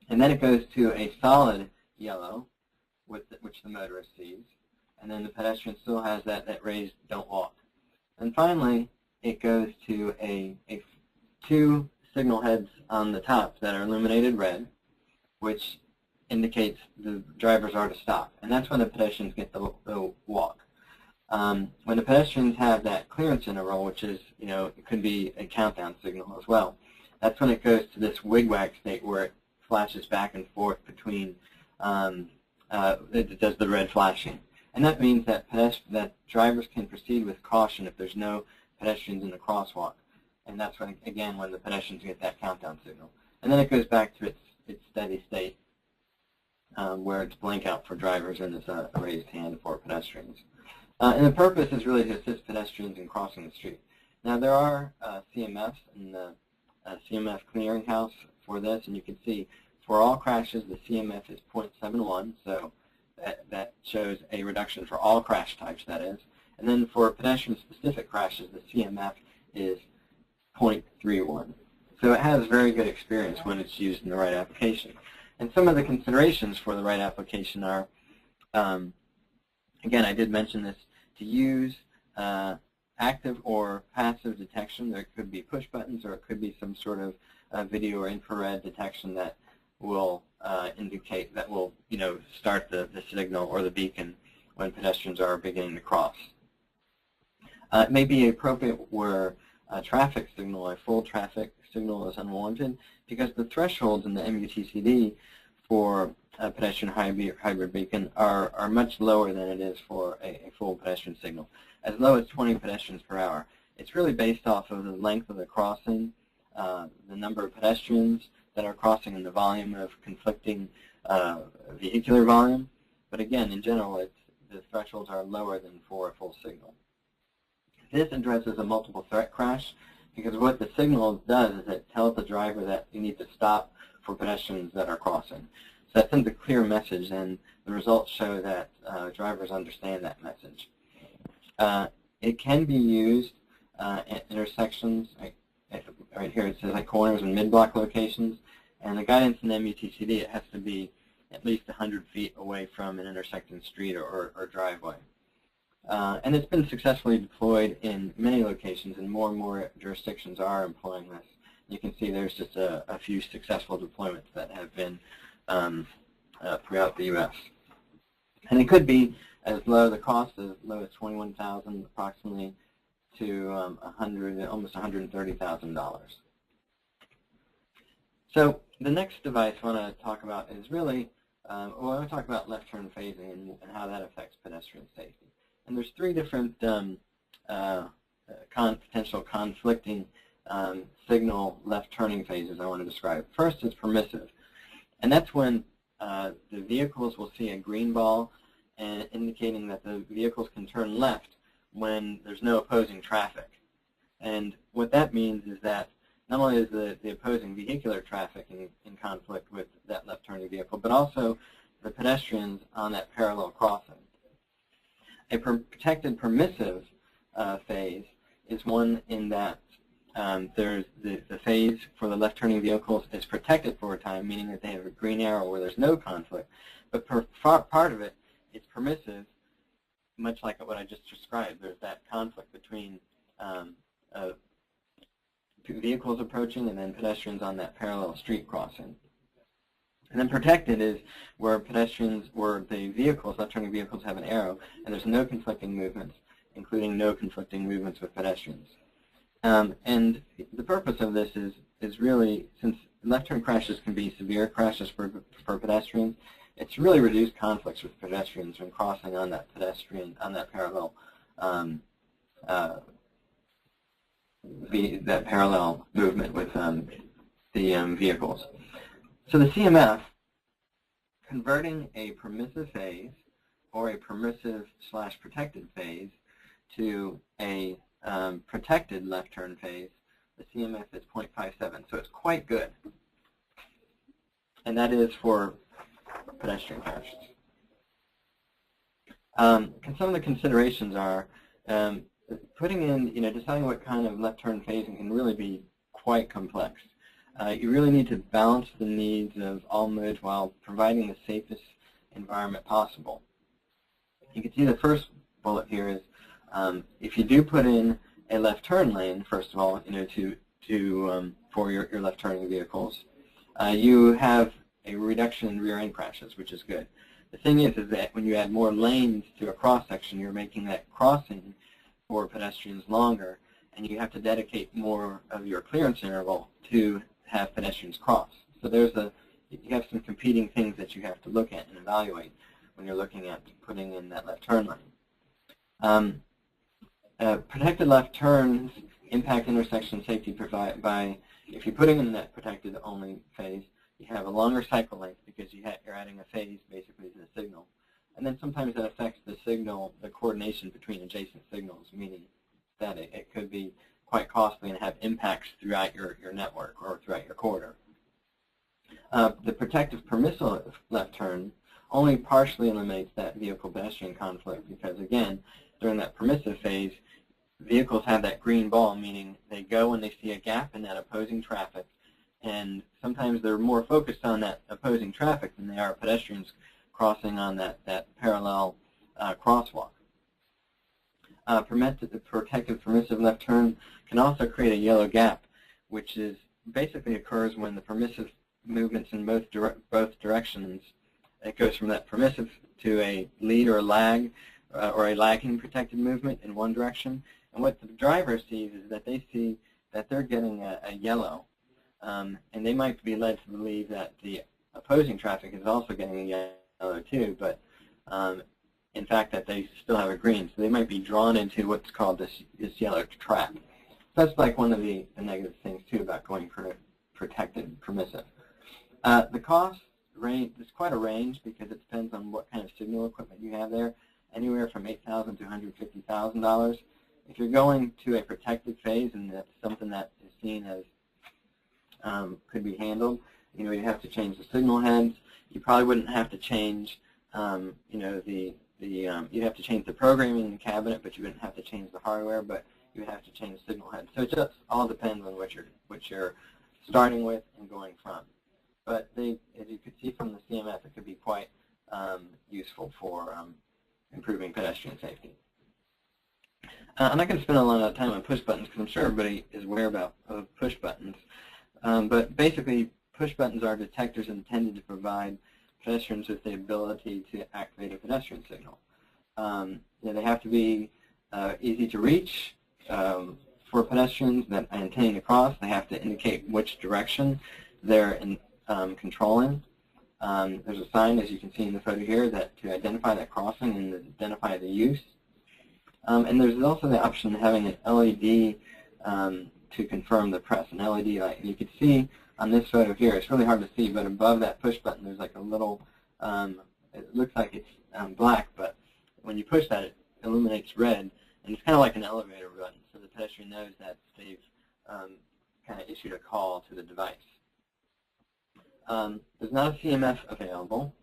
And then it goes to a solid yellow, which the motorist sees, and then the pedestrian still has that raised don't walk. And finally, it goes to a 2 signal heads on the top that are illuminated red, which indicates the drivers are to stop. And that's when the pedestrians get the walk. When the pedestrians have that clearance interval, which is, it could be a countdown signal as well, that's when it goes to this wigwag state where it flashes back and forth between, it does the red flashing. And that means that drivers can proceed with caution if there's no pedestrians in the crosswalk. And that's when, again, when the pedestrians get that countdown signal. And then it goes back to its steady state where it's blank out for drivers and it's a raised hand for pedestrians. And the purpose is really to assist pedestrians in crossing the street. Now there are CMFs in the CMF clearinghouse for this, and you can see for all crashes the CMF is 0.71, so that shows a reduction for all crash types, that is. And then for pedestrian-specific crashes, the CMF is 0.31. So it has very good experience when it's used in the right application. And some of the considerations for the right application are, again, I did mention this, to use active or passive detection. There could be push buttons, or it could be some sort of video or infrared detection that will indicate, that will start the signal or the beacon when pedestrians are beginning to cross. It may be appropriate where a traffic signal, a full traffic signal, is unwanted, because the thresholds in the MUTCD for a pedestrian hybrid beacon are much lower than it is for a full pedestrian signal, as low as 20 pedestrians per hour. It's really based off of the length of the crossing, the number of pedestrians that are crossing, and the volume of conflicting vehicular volume. But again, in general, the thresholds are lower than for a full signal. This addresses a multiple threat crash, because what the signal does is it tells the driver that you need to stop for pedestrians that are crossing. So that sends a clear message, and the results show that drivers understand that message. It can be used at intersections. Right here it says at corners and mid-block locations, and the guidance in MUTCD, it has to be at least 100 feet away from an intersecting street or driveway. And it's been successfully deployed in many locations, and more jurisdictions are employing this. You can see there's just a few successful deployments that have been throughout the U.S. And it could be as low, the cost as low as $21,000 approximately to almost $130,000. So the next device I want to talk about is really, I want to talk about left turn phasing and how that affects pedestrian safety. And there's three different potential conflicting signal left turning phases I want to describe. First is permissive, and that's when the vehicles will see a green ball indicating that the vehicles can turn left when there's no opposing traffic. And what that means is that not only is the opposing vehicular traffic in conflict with that left turning vehicle, but also the pedestrians on that parallel crossing. A protected permissive phase is one in that there's the phase for the left-turning vehicles is protected for a time, meaning that they have a green arrow where there's no conflict. But part of it, it's permissive, much like what I just described. There's that conflict between vehicles approaching and then pedestrians on that parallel street crossing. And then protected is where the vehicles, left-turning vehicles, have an arrow, and there's no conflicting movements, including no conflicting movements with pedestrians. And the purpose of this is really, since left-turn crashes can be severe crashes for pedestrians, it's really reduced conflicts with pedestrians when crossing on that parallel that parallel movement with the vehicles. So the CMF, converting a permissive phase or a permissive/protected phase to a protected left turn phase, the CMF is 0.57, so it's quite good. And that is for pedestrian crashes. Some of the considerations are putting in, deciding what kind of left turn phasing can really be quite complex. You really need to balance the needs of all modes while providing the safest environment possible. You can see the first bullet here is if you do put in a left turn lane, first of all, for your left turning vehicles, you have a reduction in rear end crashes, which is good. The thing is that when you add more lanes to a cross section, you're making that crossing for pedestrians longer, and you have to dedicate more of your clearance interval to have pedestrians cross. So you have some competing things that you have to look at and evaluate when you're looking at putting in that left turn lane. Protected left turns impact intersection safety by, if you're putting in that protected only phase, you have a longer cycle length because you're adding a phase basically to the signal. And then sometimes that affects the signal, the coordination between adjacent signals, meaning that it could be quite costly and have impacts throughout your network or throughout your corridor. The protective permissive left turn only partially eliminates that vehicle-pedestrian conflict because, again, during that permissive phase, vehicles have that green ball, meaning they go when they see a gap in that opposing traffic, and sometimes they're more focused on that opposing traffic than they are pedestrians crossing on that parallel crosswalk. The protective permissive left turn can also create a yellow gap, which is basically occurs when the permissive movements in both directions. It goes from that permissive to a lead or a lag or a lagging protected movement in one direction. And what the driver sees is that they see that they're getting a yellow. And they might be led to believe that the opposing traffic is also getting a yellow too, but in fact that they still have a green. So they might be drawn into what's called this yellow trap. So that's like one of the negative things too about going for protected permissive. The cost range is quite a range because it depends on what kind of signal equipment you have there, anywhere from $8,000 to $150,000. If you're going to a protected phase and that's something that is seen as could be handled, you have to change the signal heads. You probably wouldn't have to change, you'd have to change the programming in the cabinet, but you wouldn't have to change the hardware, but you would have to change the signal heads. So it just all depends on what you're starting with and going from. But as you could see from the CMF, it could be quite useful for improving pedestrian safety. I'm not going to spend a lot of time on push buttons because I'm sure everybody is aware of push buttons. But basically, push buttons are detectors intended to provide pedestrians with the ability to activate a pedestrian signal. They have to be easy to reach for pedestrians that are intending to cross. They have to indicate which direction they're controlling. There's a sign, as you can see in the photo here, that to identify that crossing and identify the use. And there's also the option of having an LED to confirm the press, an LED light. And you can see on this photo here, it's really hard to see, but above that push button there's like a little, it looks like it's black, but when you push that it illuminates red, and it's kind of like an elevator button, so the pedestrian knows that they've kind of issued a call to the device. There's not a CMF available,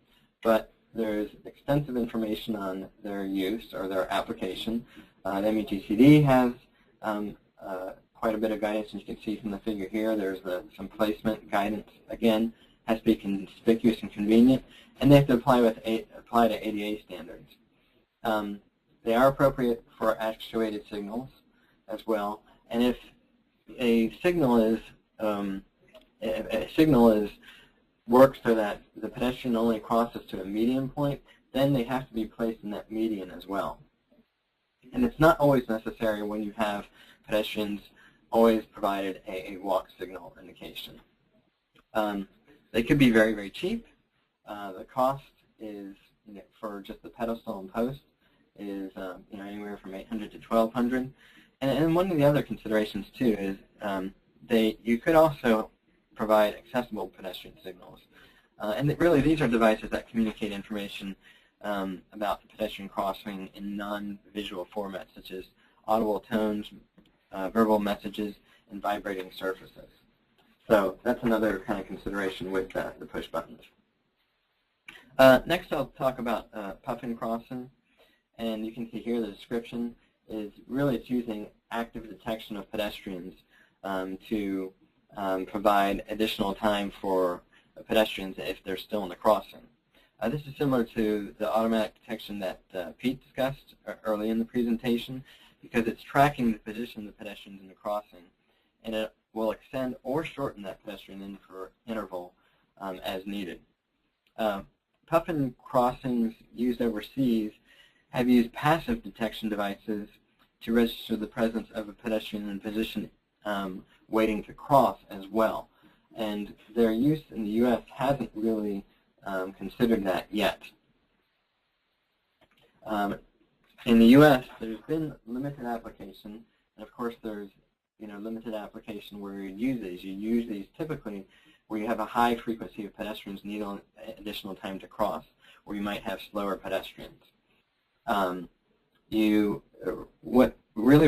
but there's extensive information on their use or their application. The METCD has quite a bit of guidance, and you can see from the figure here, there's some placement guidance. Again, has to be conspicuous and convenient, and they have to apply to ADA standards. They are appropriate for actuated signals as well, and if a signal is works so that the pedestrian only crosses to a median point, then they have to be placed in that median as well. And it's not always necessary when you have pedestrians always provided a walk signal indication. They could be very, very cheap. The cost is, for just the pedestal and post, is anywhere from $800 to $1,200. And one of the other considerations too is you could also provide accessible pedestrian signals. And really these are devices that communicate information about the pedestrian crossing in non-visual formats such as audible tones, verbal messages, and vibrating surfaces. So that's another kind of consideration with the push buttons. Next I'll talk about PUFFIN Crossing. And you can see here the description is really it's using active detection of pedestrians to provide additional time for pedestrians if they're still in the crossing. This is similar to the automatic detection that Pete discussed early in the presentation because it's tracking the position of the pedestrians in the crossing, and it will extend or shorten that pedestrian interval as needed. PUFFIN crossings used overseas have used passive detection devices to register the presence of a pedestrian in position waiting to cross as well. And their use in the U.S. hasn't really considered that yet. In the U.S., there's been limited application, and of course there's limited application where you use these. You use these typically where you have a high frequency of pedestrians need additional time to cross, or you might have slower pedestrians.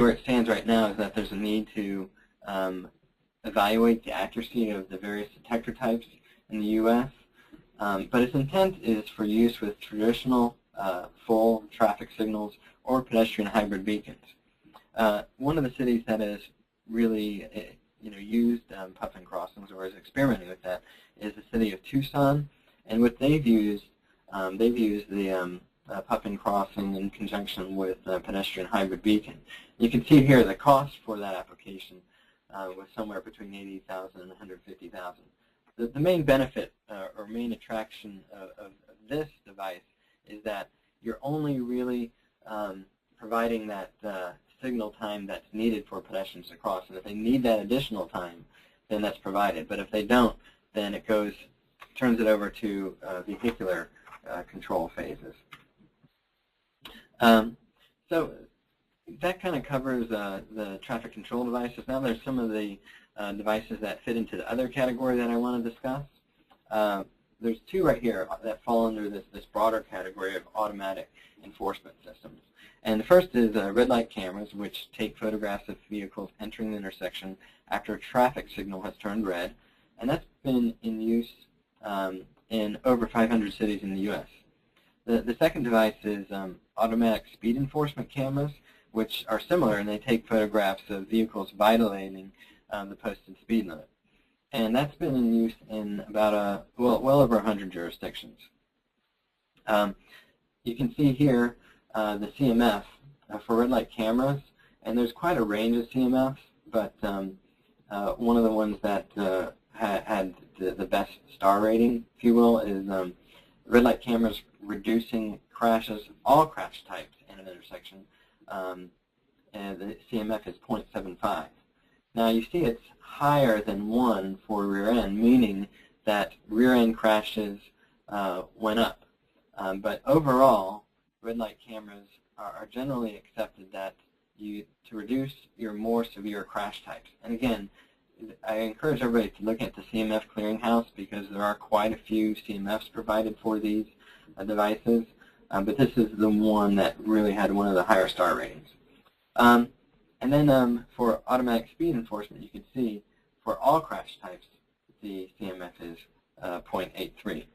Where it stands right now is that there's a need to evaluate the accuracy of the various detector types in the U.S., but its intent is for use with traditional full traffic signals or pedestrian hybrid beacons. One of the cities that has really used PUFFIN crossings or is experimenting with that is the city of Tucson, and what they've used the PUFFIN crossing in conjunction with pedestrian hybrid beacon. You can see here the cost for that application was somewhere between $80,000 and $150,000. The main benefit or main attraction of this device is that you're only really providing that signal time that's needed for pedestrians to cross, and if they need that additional time, then that's provided. But if they don't, then it turns it over to vehicular control phases. So that kind of covers the traffic control devices. Now there's some of the devices that fit into the other category that I want to discuss. There's two right here that fall under this broader category of automatic enforcement systems. And the first is red light cameras, which take photographs of vehicles entering the intersection after a traffic signal has turned red. And that's been in use in over 500 cities in the U.S. The second device is automatic speed enforcement cameras, which are similar, and they take photographs of vehicles violating the posted speed limit. And that's been in use in about well over 100 jurisdictions. You can see here the CMF for red light cameras, and there's quite a range of CMFs, but one of the ones that had the best star rating, if you will, is red light cameras reducing crashes, all crash types in an intersection, and the CMF is 0.75. Now you see it's higher than 1 for rear end, meaning that rear end crashes went up. But overall, red light cameras are generally accepted that to reduce your more severe crash types. And again, I encourage everybody to look at the CMF clearinghouse because there are quite a few CMFs provided for these devices, but this is the one that really had one of the higher star ratings. And then for automatic speed enforcement, you can see for all crash types, the CMF is 0.83.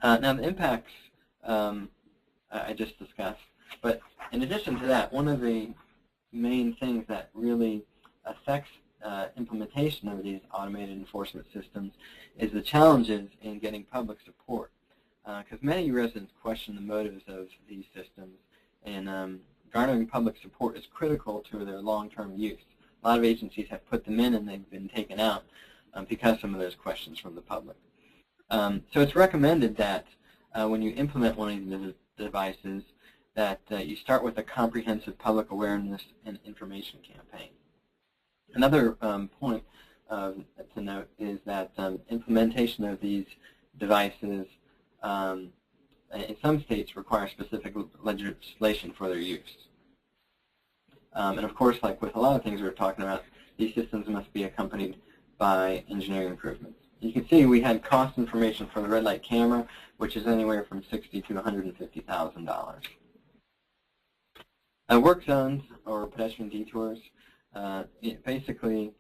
Now the impacts I just discussed, but in addition to that, one of the main things that really affects implementation of these automated enforcement systems is the challenges in getting public support, because many residents question the motives of these systems, and garnering public support is critical to their long-term use. A lot of agencies have put them in and they've been taken out because of some of those questions from the public. So it's recommended that when you implement one of these devices that you start with a comprehensive public awareness and information campaign. Another point to note is that implementation of these devices in some states require specific legislation for their use. And of course, like with a lot of things we're talking about, these systems must be accompanied by engineering improvements. You can see we had cost information for the red light camera, which is anywhere from $60,000 to $150,000. Work zones or pedestrian detours, basically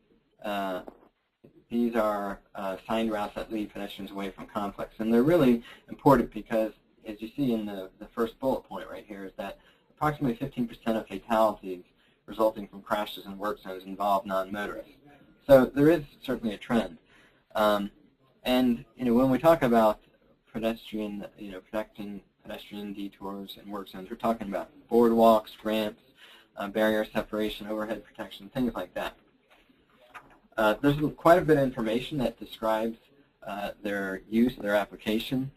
these are signed routes that lead pedestrians away from conflicts, and they're really important because, as you see in the first bullet point right here, is that approximately 15% of fatalities resulting from crashes in work zones involve non-motorists. So there is certainly a trend. And when we talk about protecting pedestrian detours and work zones, we're talking about boardwalks, ramps, barrier separation, overhead protection, things like that. There's quite a bit of information that describes their use, their application,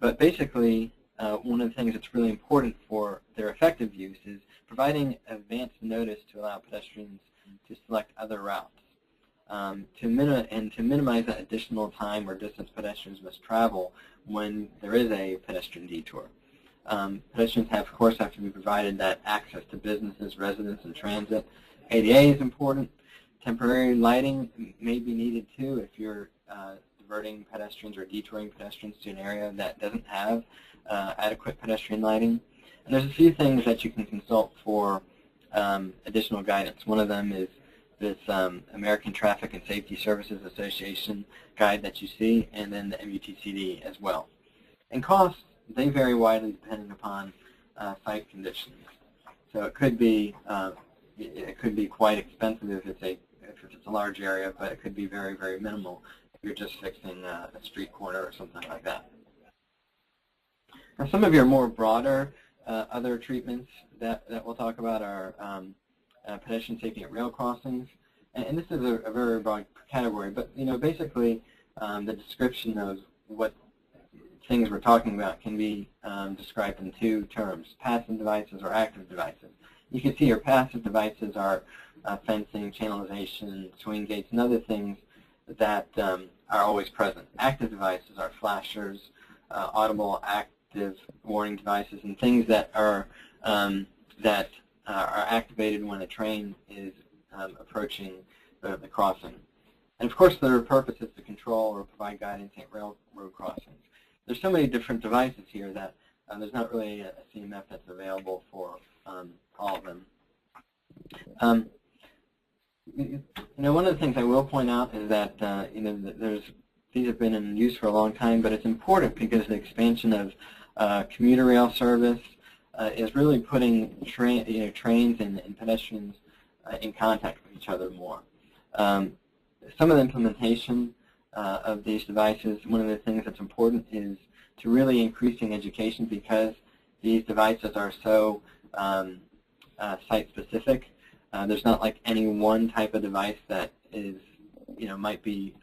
but basically one of the things that's really important for their effective use is providing advance notice to allow pedestrians to select other routes. To minimize that additional time or distance pedestrians must travel when there is a pedestrian detour. Pedestrians of course have to be provided that access to businesses, residents, and transit. ADA is important. Temporary lighting may be needed too if your diverting pedestrians or detouring pedestrians to an area that doesn't have adequate pedestrian lighting. And there's a few things that you can consult for additional guidance. One of them is this American Traffic and Safety Services Association guide that you see, and then the MUTCD as well. And costs, they vary widely depending upon site conditions. So it could be quite expensive if it's a large area, but it could be very, very minimal if you're just fixing a street corner or something like that. Now, some of your more broader other treatments that we'll talk about are pedestrian safety at rail crossings, and this is a very broad category. But basically, the description of what things we're talking about can be described in two terms: passive devices or active devices. You can see your passive devices are fencing, channelization, swing gates, and other things that are always present. Active devices are flashers, audible active warning devices, and things that are activated when a train is approaching the crossing. And of course, their purpose is to control or provide guidance at railroad crossings. There's so many different devices here that there's not really a CMF that's available for all of them. One of the things I will point out is that these have been in use for a long time, but it's important because the expansion of commuter rail service is really putting trains and pedestrians in contact with each other more. Some of the implementation of these devices, one of the things that's important is to really increasing education, because these devices are so site-specific. There's not like any one type of device that is, might be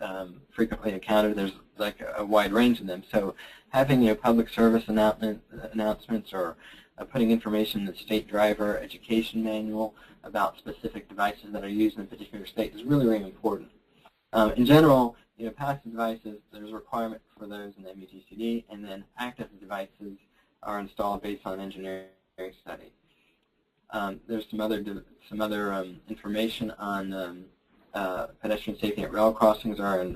frequently encountered. There's like a wide range of them. So having public service announcements or putting information in the state driver education manual about specific devices that are used in a particular state is really, really important. In general, passive devices, there's a requirement for those in the MUTCD, and then active devices are installed based on engineering study. There's some other information on pedestrian safety at rail crossings are in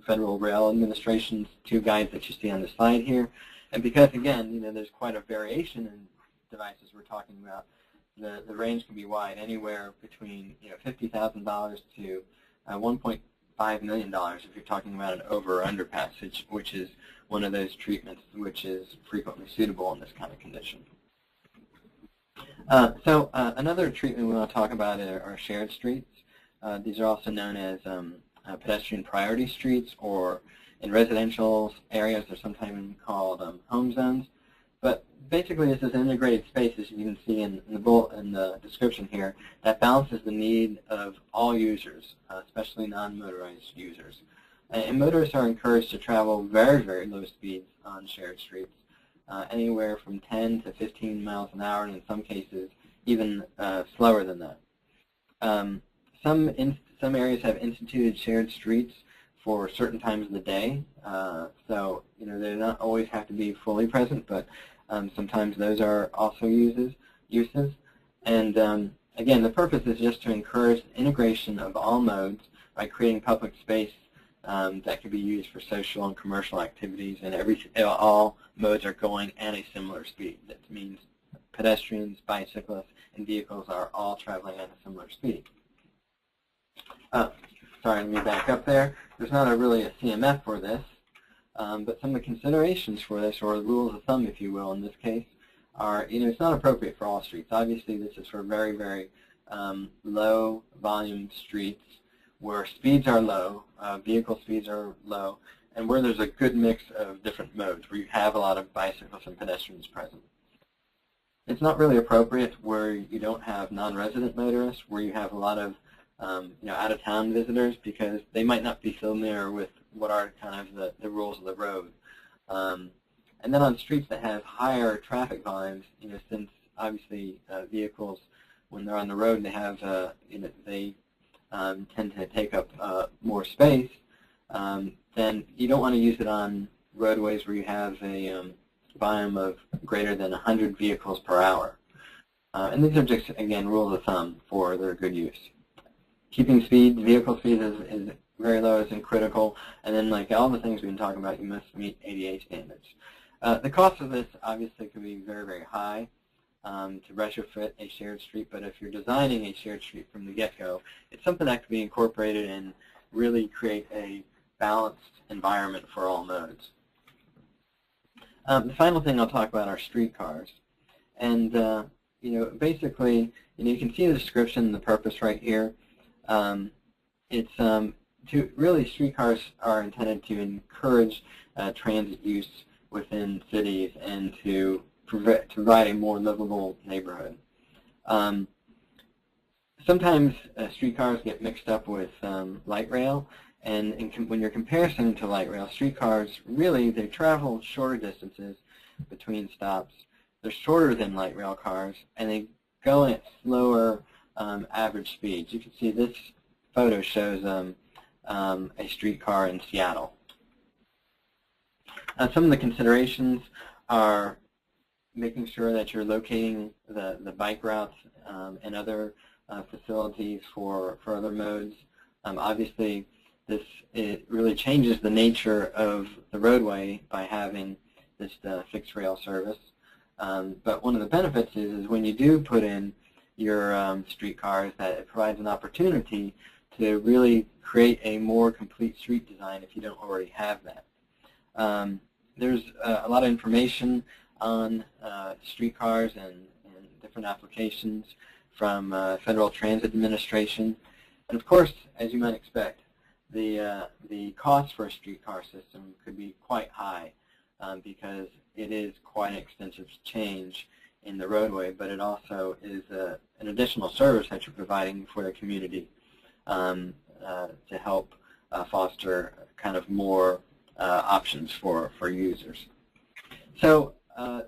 Federal Rail Administration's two guides that you see on the slide here. And because, again, there's quite a variation in devices we're talking about, the range can be wide, anywhere between $50,000 to $1.5 million if you're talking about an over or underpass, which is one of those treatments which is frequently suitable in this kind of condition. Another treatment we want to talk about are shared streets. These are also known as pedestrian priority streets, or in residential areas they're sometimes called home zones. But basically, this is an integrated space, as you can see in the description here, that balances the need of all users, especially non-motorized users. And motorists are encouraged to travel very, very low speeds on shared streets, anywhere from 10 to 15 miles an hour, and in some cases even slower than that. Some areas have instituted shared streets for certain times of the day, so they don't always have to be fully present, but sometimes those are also uses. And again, the purpose is just to encourage integration of all modes by creating public space that can be used for social and commercial activities, and all modes are going at a similar speed. That means pedestrians, bicyclists, and vehicles are all traveling at a similar speed. Sorry, let me back up there. There's not really a CMF for this, but some of the considerations for this, or rules of thumb, if you will, in this case, are, it's not appropriate for all streets. Obviously, this is for very, very low volume streets where speeds are low, vehicle speeds are low, and where there's a good mix of different modes, where you have a lot of bicycles and pedestrians present. It's not really appropriate where you don't have non-resident motorists, where you have a lot of out-of-town visitors, because they might not be familiar with what are kind of the rules of the road. And then on streets that have higher traffic volumes, since obviously vehicles, when they're on the road, they have they tend to take up more space. Then you don't want to use it on roadways where you have a volume of greater than 100 vehicles per hour. And these are just, again, rules of thumb for their good use. Keeping speed, vehicle speed is very low is in critical, and then like all the things we've been talking about, you must meet ADA standards. The cost of this obviously can be very, very high to retrofit a shared street, but if you're designing a shared street from the get-go, it's something that can be incorporated and really create a balanced environment for all modes. The final thing I'll talk about are streetcars. And basically, you can see the description and the purpose right here. Streetcars are intended to encourage transit use within cities and to provide a more livable neighborhood. Sometimes streetcars get mixed up with light rail, and when you're comparing them to light rail, streetcars really, they travel shorter distances between stops. They're shorter than light rail cars, and they go at slower average speeds. You can see this photo shows a streetcar in Seattle. Some of the considerations are making sure that you're locating the bike routes and other facilities for other modes. Obviously, it really changes the nature of the roadway by having this fixed rail service. But one of the benefits is when you do put in your streetcars, that it provides an opportunity to really create a more complete street design if you don't already have that. There's a lot of information on streetcars and different applications from Federal Transit Administration. And of course, as you might expect, the cost for a streetcar system could be quite high because it is quite an extensive change in the roadway, but it also is an additional service that you're providing for the community to help foster kind of more options for users. So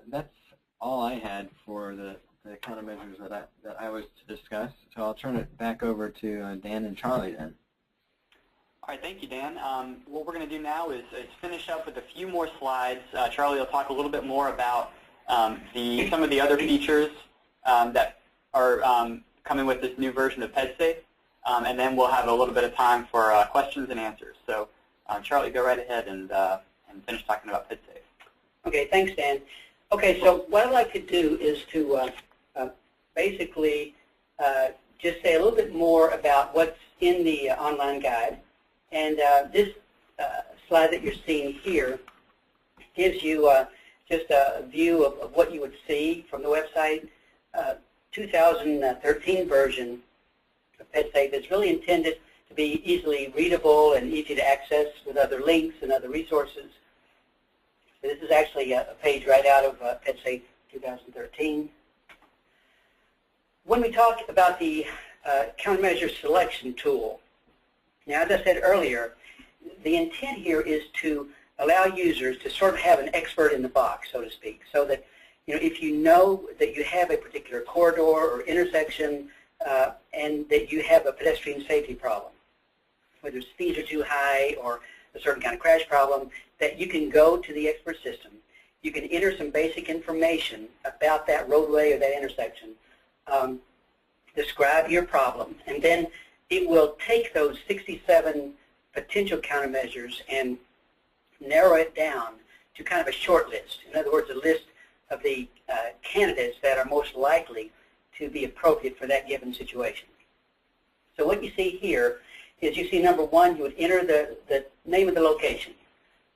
that's all I had for the countermeasures that I was to discuss. So I'll turn it back over to Dan and Charlie then. All right, thank you, Dan. What we're going to do now is finish up with a few more slides. Charlie will talk a little bit more about some of the other features that are coming with this new version of PEDSAFE, and then we'll have a little bit of time for questions and answers. So, Charlie, go right ahead and finish talking about PEDSAFE. Okay, thanks, Dan. Okay, so what I'd like to do is to basically just say a little bit more about what's in the online guide. And this slide that you're seeing here gives you just a view of what you would see from the website. 2013 version of PEDSAFE is really intended to be easily readable and easy to access with other links and other resources. So this is actually a page right out of PEDSAFE 2013. When we talk about the countermeasure selection tool, now, as I said earlier, the intent here is to allow users to sort of have an expert in the box, so to speak, so that if you know that you have a particular corridor or intersection and that you have a pedestrian safety problem, whether speeds are too high or a certain kind of crash problem, that you can go to the expert system. You can enter some basic information about that roadway or that intersection, describe your problem, and then it will take those 67 potential countermeasures and narrow it down to kind of a short list. In other words, a list of the candidates that are most likely to be appropriate for that given situation. So what you see here is you see number one, you would enter the name of the location.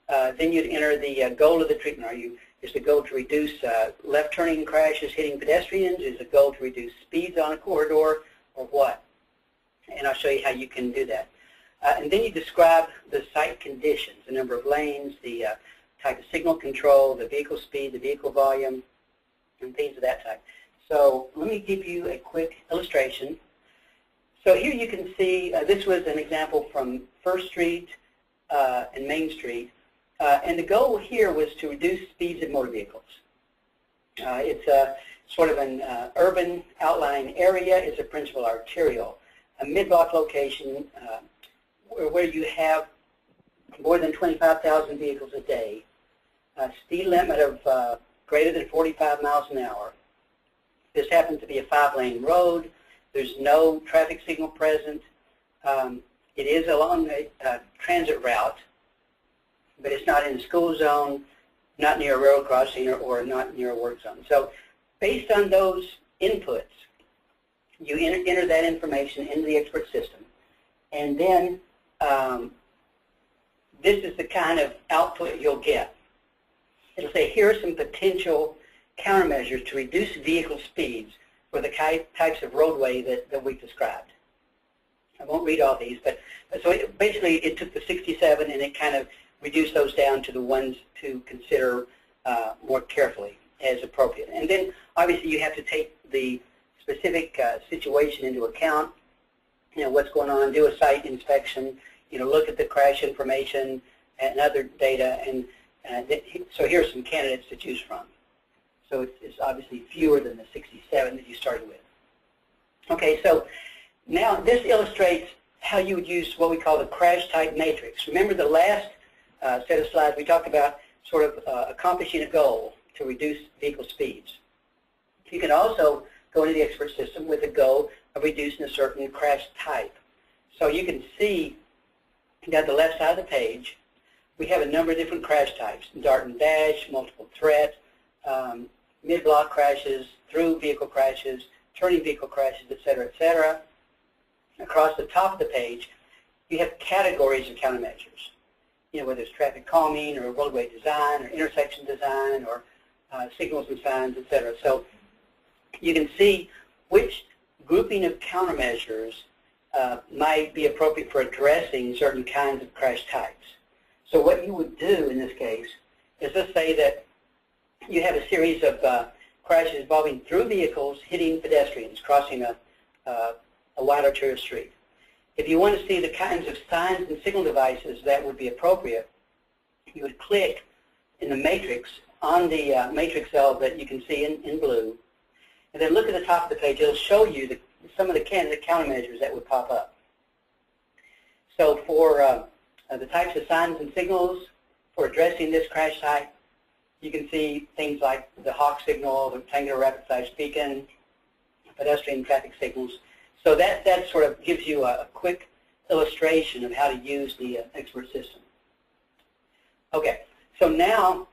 Then you'd enter the goal of the treatment. Is the goal to reduce left turning crashes hitting pedestrians? Is the goal to reduce speeds on a corridor, or what? And I'll show you how you can do that. And then you describe the site conditions, the number of lanes, the type of signal control, the vehicle speed, the vehicle volume, and things of that type. So let me give you a quick illustration. So here you can see, this was an example from First Street and Main Street. And the goal here was to reduce speeds in motor vehicles. It's a sort of an urban outlying area. It's a principal arterial. A mid-block location where you have more than 25,000 vehicles a day, a speed limit of greater than 45 miles an hour. This happens to be a 5-lane road. There's no traffic signal present, It is along a transit route, but it's not in a school zone, not near a railroad crossing, or not near a work zone. So based on those inputs, you enter that information into the expert system, and then this is the kind of output you'll get. It'll say, here are some potential countermeasures to reduce vehicle speeds for the types of roadway that we described. I won't read all these, but so basically it took the 67 and it kind of reduced those down to the ones to consider more carefully as appropriate. And then obviously you have to take the specific situation into account, what's going on, do a site inspection, look at the crash information and other data, and so here's some candidates to choose from. So it's obviously fewer than the 67 that you started with. Okay, so now this illustrates how you would use what we call the crash type matrix. Remember the last set of slides we talked about sort of accomplishing a goal to reduce vehicle speeds. You can also go into the expert system with a goal of reducing a certain crash type. So you can see down the left side of the page, we have a number of different crash types: dart and dash, multiple threat, mid-block crashes, through vehicle crashes, turning vehicle crashes, et cetera, et cetera. Across the top of the page, you have categories of countermeasures. Whether it's traffic calming or roadway design or intersection design or signals and signs, et cetera. So you can see which grouping of countermeasures might be appropriate for addressing certain kinds of crash types. So what you would do in this case is, let's say that you have a series of crashes involving through vehicles hitting pedestrians crossing a wide arterial street. If you want to see the kinds of signs and signal devices that would be appropriate, you would click in the matrix on the matrix cell that you can see in blue, and then look at the top of the page. It'll show you some of the candidate countermeasures that would pop up. So for the types of signs and signals for addressing this crash type, you can see things like the hawk signal, the rectangular rapid-sized beacon, pedestrian traffic signals. So that sort of gives you a quick illustration of how to use the expert system. Okay, so now,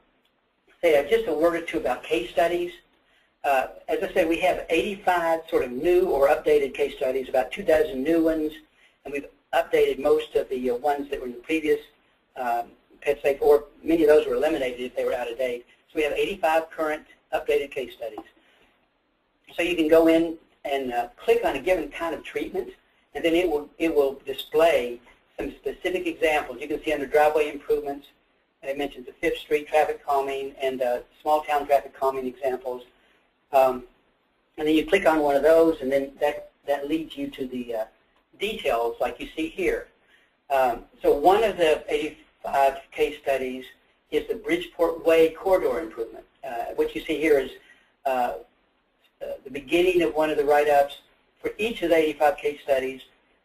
say just a word or two about case studies. As I said, we have 85 sort of new or updated case studies, about 24 new ones, and we've updated most of the ones that were in the previous PEDSAFE, or many of those were eliminated if they were out of date. So we have 85 current updated case studies. So you can go in and click on a given kind of treatment, and then it will display some specific examples. You can see under driveway improvements, it mentions the 5th Street traffic calming and small town traffic calming examples. And then you click on one of those, and then that leads you to the details like you see here. So one of the 85 case studies is the Bridgeport Way corridor improvement. What you see here is the beginning of one of the write-ups. For each of the 85 case studies,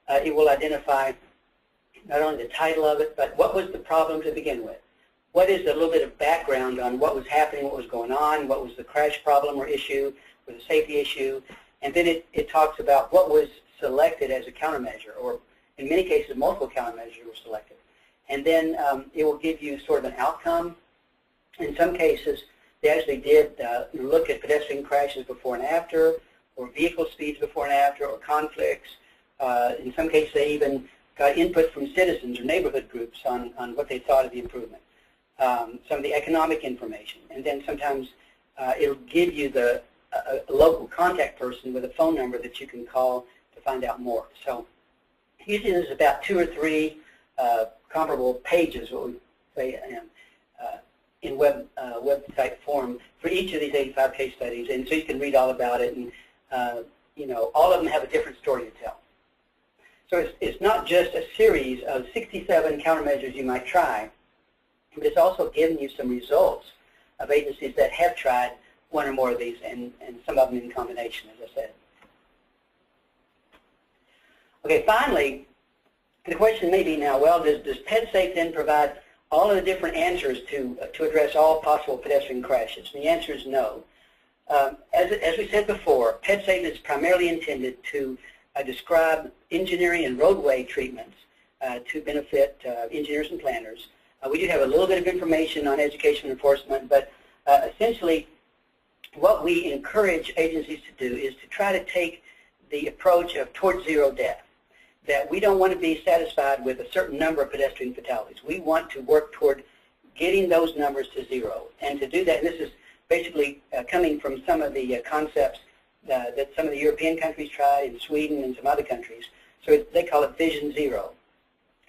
it will identify not only the title of it, but what was the problem to begin with. What is a little bit of background on what was happening, what was going on, what was the crash problem or issue, or the safety issue, and then it talks about what was selected as a countermeasure, or in many cases multiple countermeasures were selected. And then it will give you sort of an outcome. In some cases, they actually did look at pedestrian crashes before and after, or vehicle speeds before and after, or conflicts. In some cases, they even got input from citizens or neighborhood groups on what they thought of the improvement. Some of the economic information, and then sometimes it'll give you a local contact person with a phone number that you can call to find out more. So usually there's about 2 or 3 comparable pages, what we say, in website form for each of these 85 case studies, and so you can read all about it, and all of them have a different story to tell. So it's not just a series of 67 countermeasures you might try, but it's also giving you some results of agencies that have tried one or more of these, and some of them in combination, as I said. Okay, finally, the question may be now, well, does PEDSAFE then provide all of the different answers to address all possible pedestrian crashes? And the answer is no. As we said before, PEDSAFE is primarily intended to describe engineering and roadway treatments to benefit engineers and planners. We do have a little bit of information on education enforcement, but essentially what we encourage agencies to do is to try to take the approach of towards zero death, that we don't want to be satisfied with a certain number of pedestrian fatalities. We want to work toward getting those numbers to zero. And to do that, and this is basically coming from some of the concepts that some of the European countries tried, in Sweden and some other countries. So they call it Vision Zero.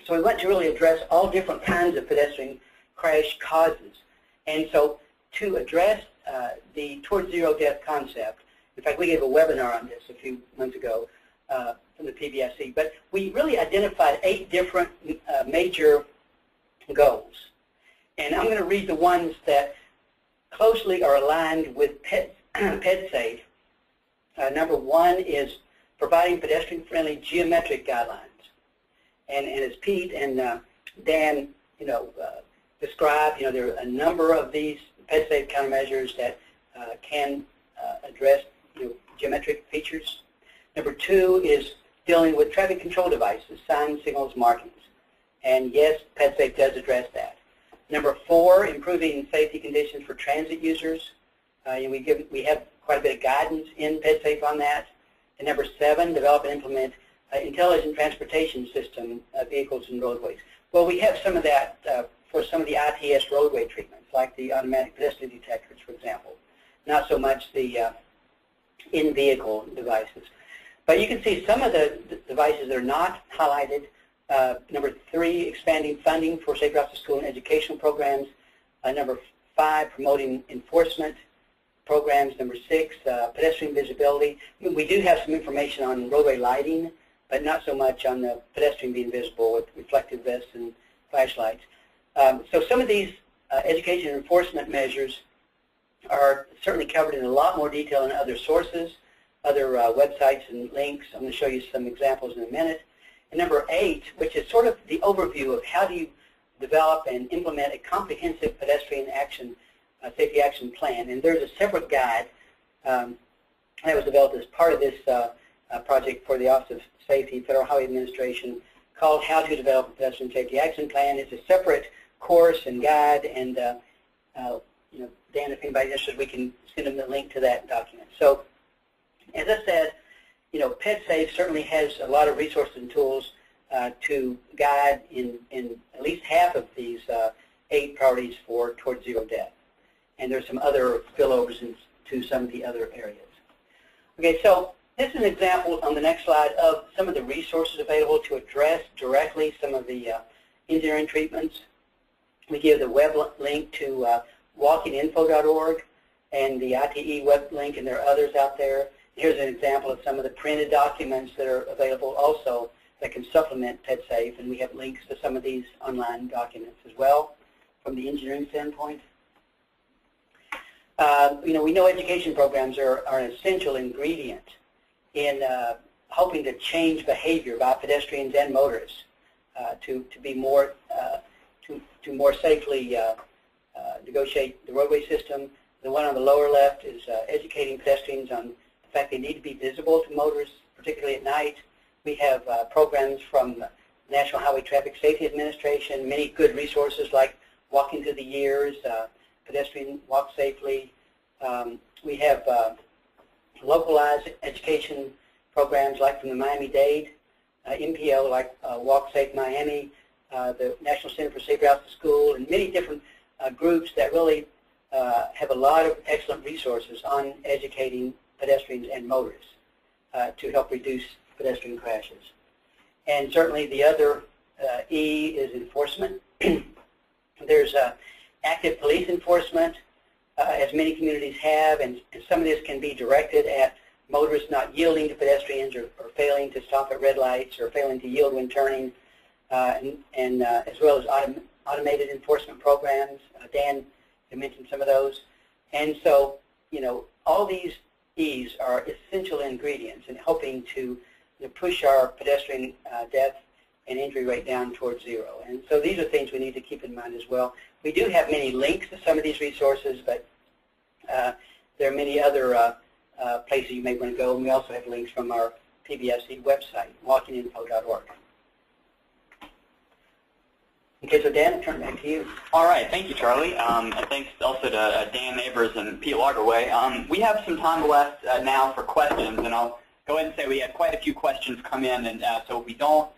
So we want to really address all different kinds of pedestrian crash causes. And so to address the towards zero death concept, in fact, we gave a webinar on this a few months ago from the PBSC, but we really identified 8 different major goals. And I'm going to read the ones that closely are aligned with PEDSAFE. Number 1 is providing pedestrian-friendly geometric guidelines. And as Pete and Dan, described, there are a number of these PEDSAFE countermeasures that can address geometric features. Number 2 is dealing with traffic control devices, signs, signals, markings. And yes, PEDSAFE does address that. Number 4, improving safety conditions for transit users. We have quite a bit of guidance in PEDSAFE on that. And number 7, develop and implement intelligent transportation system vehicles and roadways. Well, we have some of that for some of the ITS roadway treatments, like the automatic pedestrian detectors, for example. Not so much the in-vehicle devices. But you can see some of the devices that are not highlighted. Number 3, expanding funding for safe routes to school and educational programs. Number 5, promoting enforcement programs. Number 6, pedestrian visibility. We do have some information on roadway lighting, but not so much on the pedestrian being visible with reflective vests and flashlights. So some of these education and enforcement measures are certainly covered in a lot more detail in other sources, other websites and links. I'm going to show you some examples in a minute. And number 8, which is sort of the overview of how do you develop and implement a comprehensive pedestrian action, safety action plan. And there's a separate guide that was developed as part of this project for the Office of Safety, Federal Highway Administration, called How to Develop a Pedestrian Safety Action Plan. It's a separate course and guide, and Dan, if anybody's interested, we can send them the link to that document. So, as I said, PEDSAFE certainly has a lot of resources and tools to guide in at least half of these 8 priorities for towards zero death. And there's some other spillovers into some of the other areas. Okay, so this is an example on the next slide of some of the resources available to address directly some of the engineering treatments. We give the web link to walkinginfo.org and the ITE web link, and there are others out there. Here's an example of some of the printed documents that are available also that can supplement PEDSAFE, and we have links to some of these online documents as well from the engineering standpoint. We know education programs are an essential ingredient in hoping to change behavior by pedestrians and motorists to be more to more safely negotiate the roadway system. The one on the lower left is educating pedestrians on the fact they need to be visible to motorists, particularly at night. We have programs from the National Highway Traffic Safety Administration, many good resources like Walking Through the Years, Pedestrian Walk Safely. We have localized education programs like from the Miami-Dade, MPO like Walk Safe Miami, the National Center for Safe Routes to School, and many different groups that really have a lot of excellent resources on educating pedestrians and motorists to help reduce pedestrian crashes. And certainly the other E is enforcement. There's active police enforcement, as many communities have, and some of this can be directed at motorists not yielding to pedestrians or failing to stop at red lights or failing to yield when turning, and as well as automated enforcement programs. Dan mentioned some of those. And so, all these E's are essential ingredients in helping to push our pedestrian death and injury rate down towards zero. And so these are things we need to keep in mind as well. We do have many links to some of these resources, but there are many other places you may want to go, and we also have links from our PBSC website, walkinginfo.org. Okay, so Dan, I'll turn it back to you. All right, thank you, Charlie, and thanks also to Dan Neighbors and Pete Lagerway. We have some time left now for questions, and I'll go ahead and say we had quite a few questions come in, and so if we don't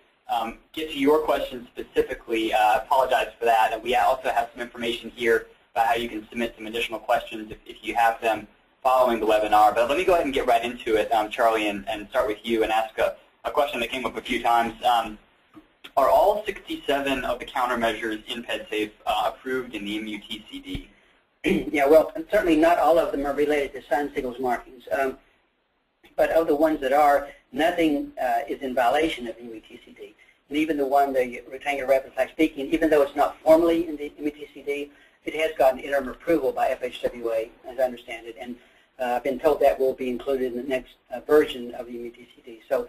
get to your questions specifically, I apologize for that. And we also have some information here about how you can submit some additional questions if you have them following the webinar. But let me go ahead and get right into it, Charlie, and start with you and ask a question that came up a few times. Are all 67 of the countermeasures in PEDSAFE approved in the MUTCD? Yeah, well, certainly not all of them are related to sign signals markings. But of the ones that are, nothing is in violation of the MUTCD. And even the one, the rectangular rapid flash beacon, even though it's not formally in the MUTCD, it has gotten interim approval by FHWA, as I understand it. And I've been told that will be included in the next version of the MUTCD. So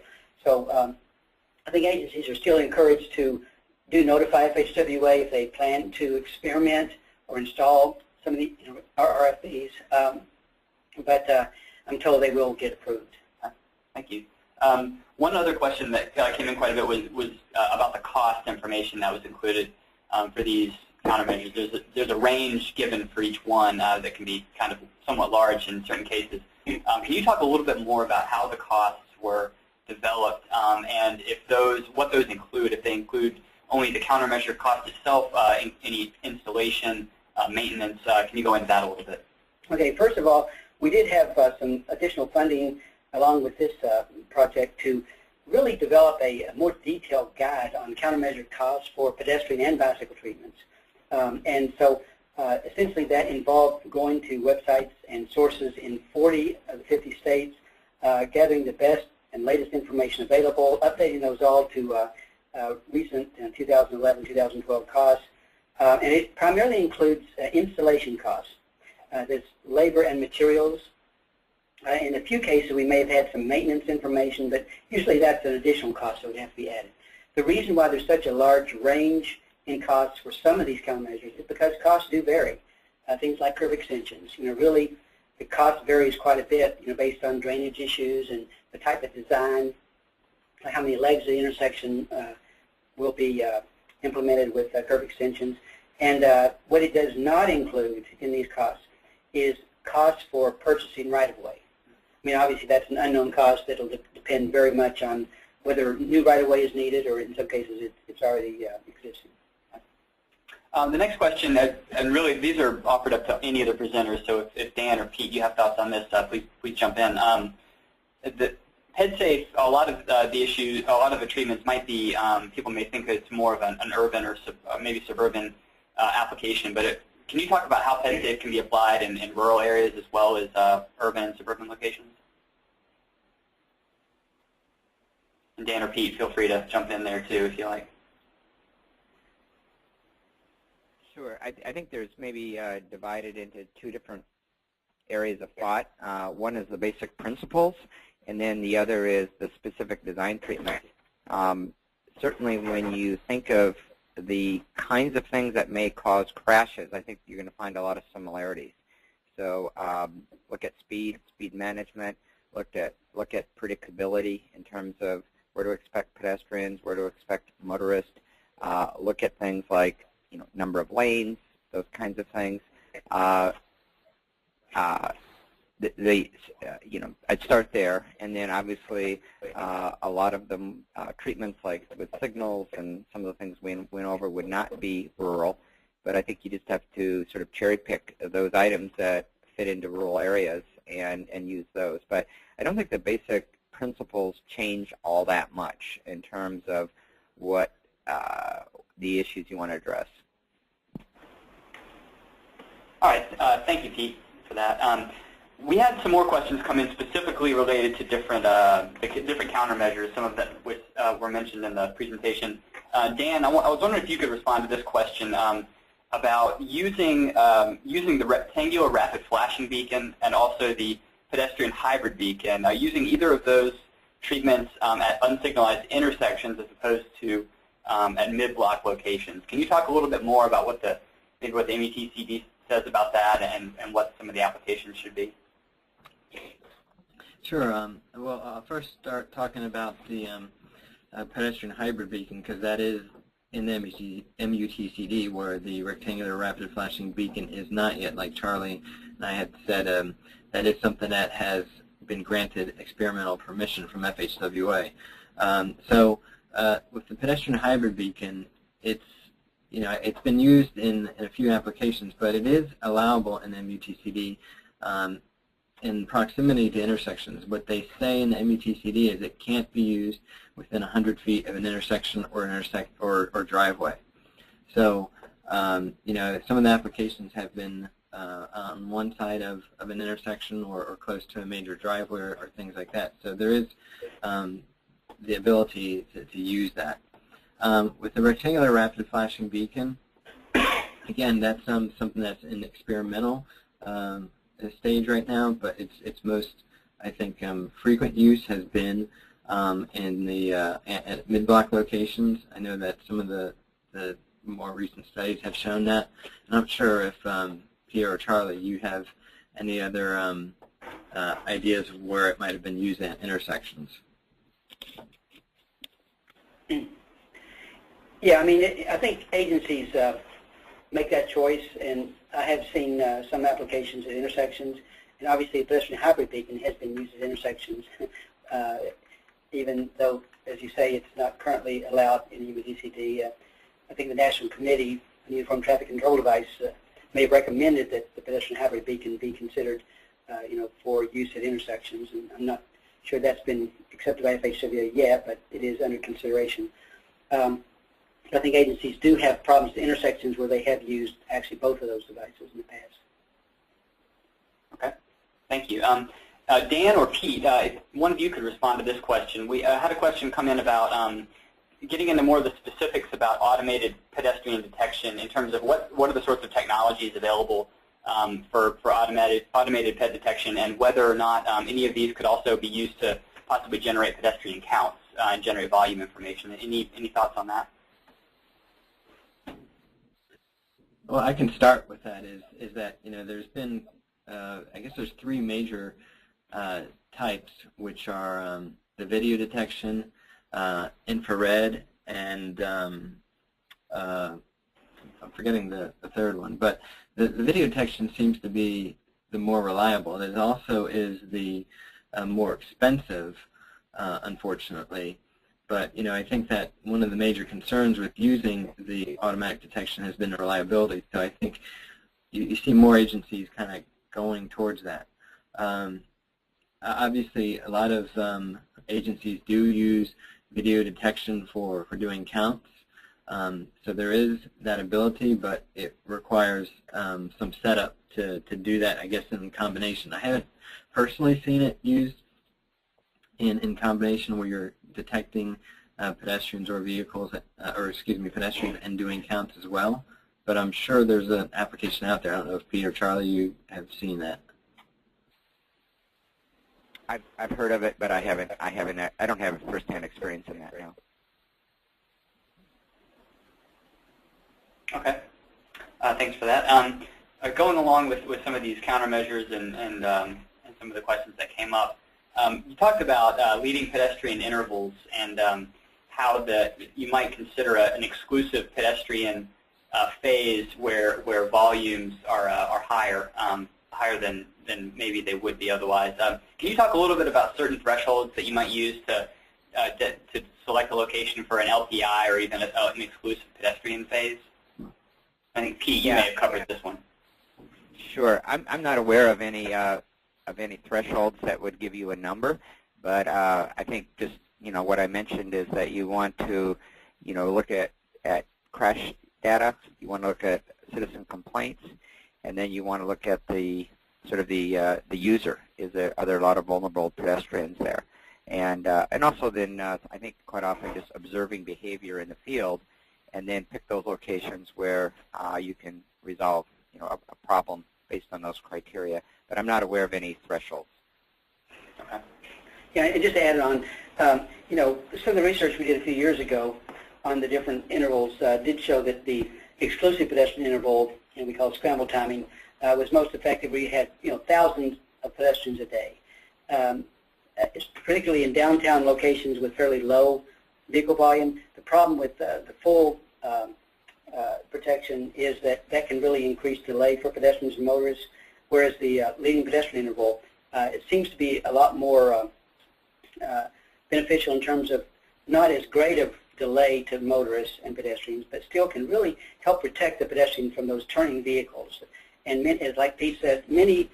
I think agencies are still encouraged to notify FHWA if they plan to experiment or install some of the RRFBs. But I'm told they will get approved. Thank you. One other question that came in quite a bit was about the cost information that was included for these countermeasures. There's a range given for each one that can be kind of somewhat large in certain cases. Can you talk a little bit more about how the costs were developed and what those include? If they include only the countermeasure cost itself, any installation, maintenance, can you go into that a little bit? Okay. First of all, we did have some additional funding along with this project to really develop a more detailed guide on countermeasure costs for pedestrian and bicycle treatments. And so essentially that involved going to websites and sources in 40 of the 50 states, gathering the best and latest information available, updating those all to recent 2011, 2012 costs. And it primarily includes installation costs. There's labor and materials. In a few cases, we may have had some maintenance information, but usually that's an additional cost that would have to be added. The reason why there's such a large range in costs for some of these countermeasures is because costs do vary. Things like curb extensions, really the cost varies quite a bit, based on drainage issues and the type of design, how many legs of the intersection will be implemented with curb extensions. And what it does not include in these costs is costs for purchasing right-of-way. I mean, obviously that's an unknown cost that will depend very much on whether new right-of-way is needed or in some cases it's already existing. The next question, and really these are offered up to any of the presenters, so if Dan or Pete, you have thoughts on this, please jump in. The PEDSAFE, a lot of the issues, a lot of the treatments might be, people may think it's more of an urban or maybe suburban application, but can you talk about how PEDSAFE can be applied in rural areas as well as urban and suburban locations? And Dan or Pete, feel free to jump in there too if you like. Sure. I think there's maybe divided into two different areas of thought. One is the basic principles, and then the other is the specific design treatment. Certainly when you think of the kinds of things that may cause crashes, I think you're going to find a lot of similarities. So look at speed management, look at predictability in terms of where to expect pedestrians, where to expect motorists, look at things like number of lanes, those kinds of things. I'd start there, and then obviously a lot of the treatments like with signals and some of the things we went over would not be rural, but I think you just have to sort of cherry pick those items that fit into rural areas and use those. But I don't think the basic principles change all that much in terms of what the issues you want to address. All right, thank you, Pete, for that. We had some more questions come in specifically related to different countermeasures, some of them which were mentioned in the presentation. Dan, I was wondering if you could respond to this question about using the rectangular rapid flashing beacon and also the pedestrian hybrid beacon, using either of those treatments at unsignalized intersections as opposed to at mid-block locations. Can you talk a little bit more about what the MUTCD says about that and what some of the applications should be? Sure. Well, I'll first start talking about the pedestrian hybrid beacon, because that is in the MUTCD where the rectangular rapid flashing beacon is not yet, like Charlie and I had said, that is something that has been granted experimental permission from FHWA. So with the pedestrian hybrid beacon, it's been used in a few applications, but it is allowable in MUTCD in proximity to intersections. What they say in the MUTCD is it can't be used within 100 feet of an intersection or driveway. So some of the applications have been on one side of an intersection or close to a major driveway or things like that. So there is the ability to use that. With the rectangular rapid flashing beacon, again, that's something that's in experimental stage right now, but its most, I think, frequent use has been in the at mid-block locations. I know that some of the more recent studies have shown that, and I'm sure if Pierre or Charlie, you have any other ideas of where it might have been used at intersections. Yeah, I mean, I think agencies make that choice, and I have seen some applications at intersections, and obviously the pedestrian hybrid beacon has been used at intersections, even though, as you say, it's not currently allowed in UBDCD. I think the National Committee on Uniform Traffic Control Device may have recommended that the pedestrian hybrid beacon be considered, for use at intersections, and I'm not sure that's been accepted by FHWA yet, but it is under consideration. I think agencies do have problems at intersections where they have used actually both of those devices in the past. Okay, thank you. Dan or Pete, if one of you could respond to this question. We had a question come in about getting into more of the specifics about automated pedestrian detection in terms of what are the sorts of technologies available for automated ped detection, and whether or not any of these could also be used to possibly generate pedestrian counts and generate volume information. Any thoughts on that? Well, I can start with that. Is that there's been I guess there's three major types, which are the video detection, infrared, and I'm forgetting the third one. But the video detection seems to be the more reliable. It also is the more expensive, unfortunately. But I think that one of the major concerns with using the automatic detection has been the reliability. So I think you see more agencies kind of going towards that. Obviously, a lot of agencies do use video detection for doing counts. So there is that ability, but it requires some setup to do that, I guess, in combination. I haven't personally seen it used in combination where you're detecting pedestrians or vehicles, pedestrians and doing counts as well. But I'm sure there's an application out there. I don't know if Pete or Charlie, you have seen that. I've heard of it, but I don't have firsthand experience in that now. Okay, thanks for that. Going along with some of these countermeasures and some of the questions that came up, you talked about leading pedestrian intervals and how you might consider an exclusive pedestrian phase where volumes are higher than maybe they would be otherwise. Can you talk a little bit about certain thresholds that you might use to select a location for an LPI or even an exclusive pedestrian phase? I think Pete, you may have covered this one. Sure. I'm not aware of any thresholds that would give you a number, but I think just what I mentioned is that you want to look at crash data, you want to look at citizen complaints, and then you want to look at the user. Are there a lot of vulnerable pedestrians there? And also then I think quite often just observing behavior in the field, and then pick those locations where you can resolve a problem based on those criteria. But I'm not aware of any thresholds. Okay. Yeah, and just to add on, some of the research we did a few years ago on the different intervals did show that the exclusive pedestrian interval, we call it scramble timing, was most effective where you had thousands of pedestrians a day. Particularly in downtown locations with fairly low vehicle volume. The problem with the full protection is that can really increase delay for pedestrians and motorists, whereas the leading pedestrian interval, it seems to be a lot more beneficial in terms of not as great of delay to motorists and pedestrians, but still can really help protect the pedestrian from those turning vehicles. And as like Pete said, many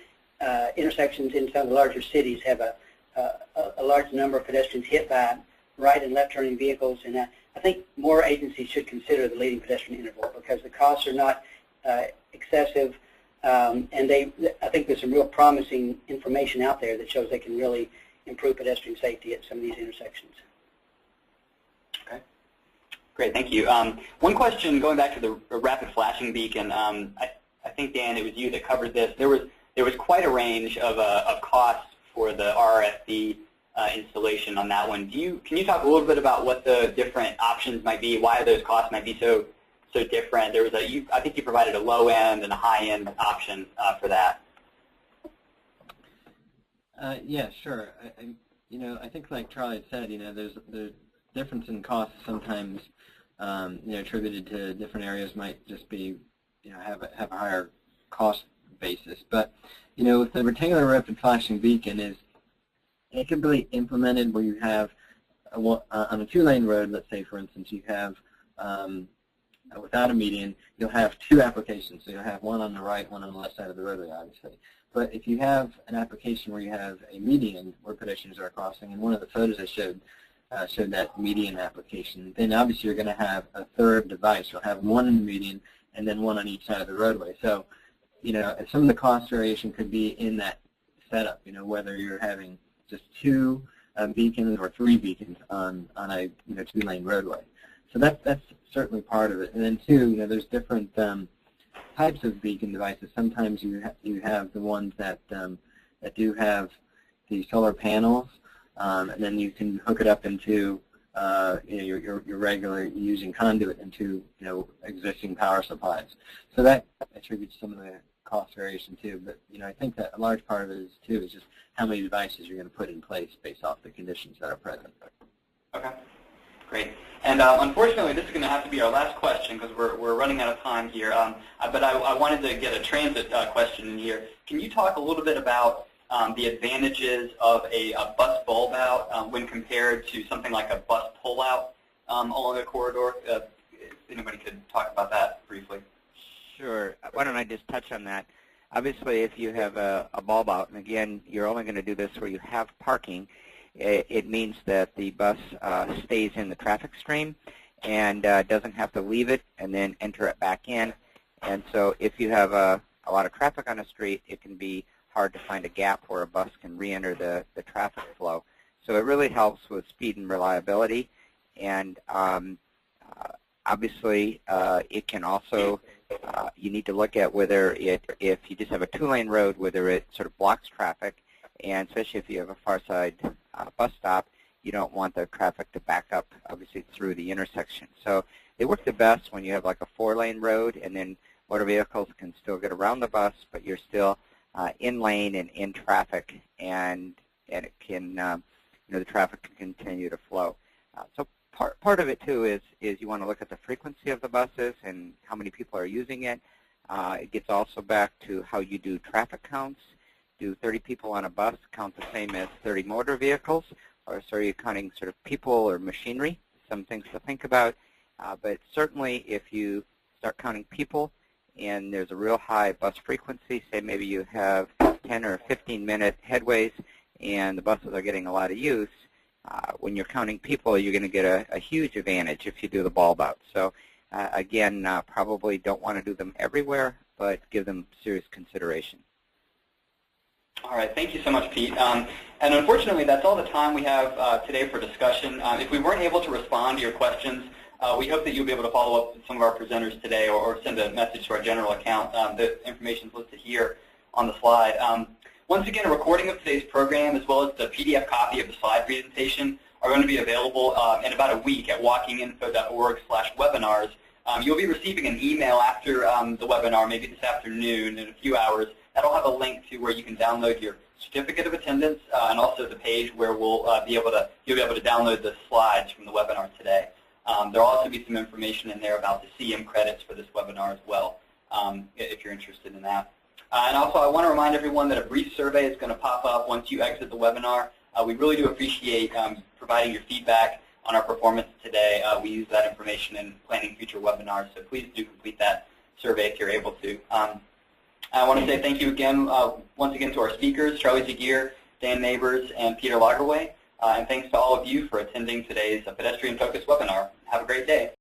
intersections in some of the larger cities have a large number of pedestrians hit by right and left turning vehicles, and I think more agencies should consider the leading pedestrian interval because the costs are not excessive, and I think there's some real promising information out there that shows they can really improve pedestrian safety at some of these intersections. Okay. Great, thank you. One question, going back to the rapid flashing beacon, I think, Dan, it was you that covered this. There was quite a range of costs for the RRFB installation on that one. Can you talk a little bit about what the different options might be, why those costs might be so different? There was I think you provided a low end and a high end option for that. Yeah, sure. I think like Charlie had said, there's difference in costs sometimes, attributed to different areas might just be, have a higher cost basis. But, with the rectangular rapid flashing beacon it can be implemented where you have, on a two-lane road, let's say, for instance, you have, without a median, you'll have two applications. So you'll have one on the right, one on the left side of the roadway, obviously. But if you have an application where you have a median where pedestrians are crossing, and one of the photos I showed that median application, then obviously you're going to have a third device. You'll have one in the median and then one on each side of the roadway. So, some of the cost variation could be in that setup, whether you're having just two beacons or three beacons on a two-lane roadway. So that's certainly part of it. And then two, there's different types of beacon devices. Sometimes you have the ones that do have the solar panels, and then you can hook it up into your regular using conduit into existing power supplies. So that attributes some of the cost variation too. But I think that a large part of it is just how many devices you're going to put in place based off the conditions that are present. Okay, great. And unfortunately, this is going to have to be our last question because we're running out of time here. But I wanted to get a transit question in here. Can you talk a little bit about the advantages of a bus bulb out when compared to something like a bus pull-out along a corridor? If anybody could talk about that briefly. Sure. Why don't I just touch on that? Obviously, if you have a bulb out, and again, you're only going to do this where you have parking, it means that the bus stays in the traffic stream and doesn't have to leave it and then enter it back in. And so if you have a lot of traffic on a street, it can be hard to find a gap where a bus can re-enter the traffic flow. So it really helps with speed and reliability. And obviously, it can also, you need to look at whether if you just have a two-lane road, whether it sort of blocks traffic, and especially if you have a far side bus stop, you don't want the traffic to back up, obviously, through the intersection. So they work the best when you have like a four-lane road, and then motor vehicles can still get around the bus, but you're still in lane and in traffic, and it can, the traffic can continue to flow. So part of it too is you want to look at the frequency of the buses and how many people are using it. It gets also back to how you do traffic counts. Do 30 people on a bus count the same as 30 motor vehicles, or so are you counting sort of people or machinery? Some things to think about. But certainly if you start counting people and there's a real high bus frequency, say maybe you have 10 or 15-minute headways and the buses are getting a lot of use, when you're counting people, you're going to get a huge advantage if you do the bulb out. So again, probably don't want to do them everywhere, but give them serious consideration. All right, thank you so much, Pete. And unfortunately, that's all the time we have today for discussion. If we weren't able to respond to your questions, we hope that you'll be able to follow up with some of our presenters today or send a message to our general account. The information is listed here on the slide. Once again, a recording of today's program as well as the PDF copy of the slide presentation are going to be available in about a week at walkinginfo.org/webinars. You'll be receiving an email after the webinar, maybe this afternoon in a few hours. That'll have a link to where you can download your certificate of attendance and also the page where you'll be able to download the slides from the webinar today. There will also be some information in there about the CM credits for this webinar as well, if you're interested in that. And also, I want to remind everyone that a brief survey is going to pop up once you exit the webinar. We really do appreciate providing your feedback on our performance today. We use that information in planning future webinars, so please do complete that survey if you're able to. I want to say thank you again, once again, to our speakers, Charlie Zagier, Dan Neighbors, and Peter Lagerway. And thanks to all of you for attending today's pedestrian-focused webinar. Have a great day.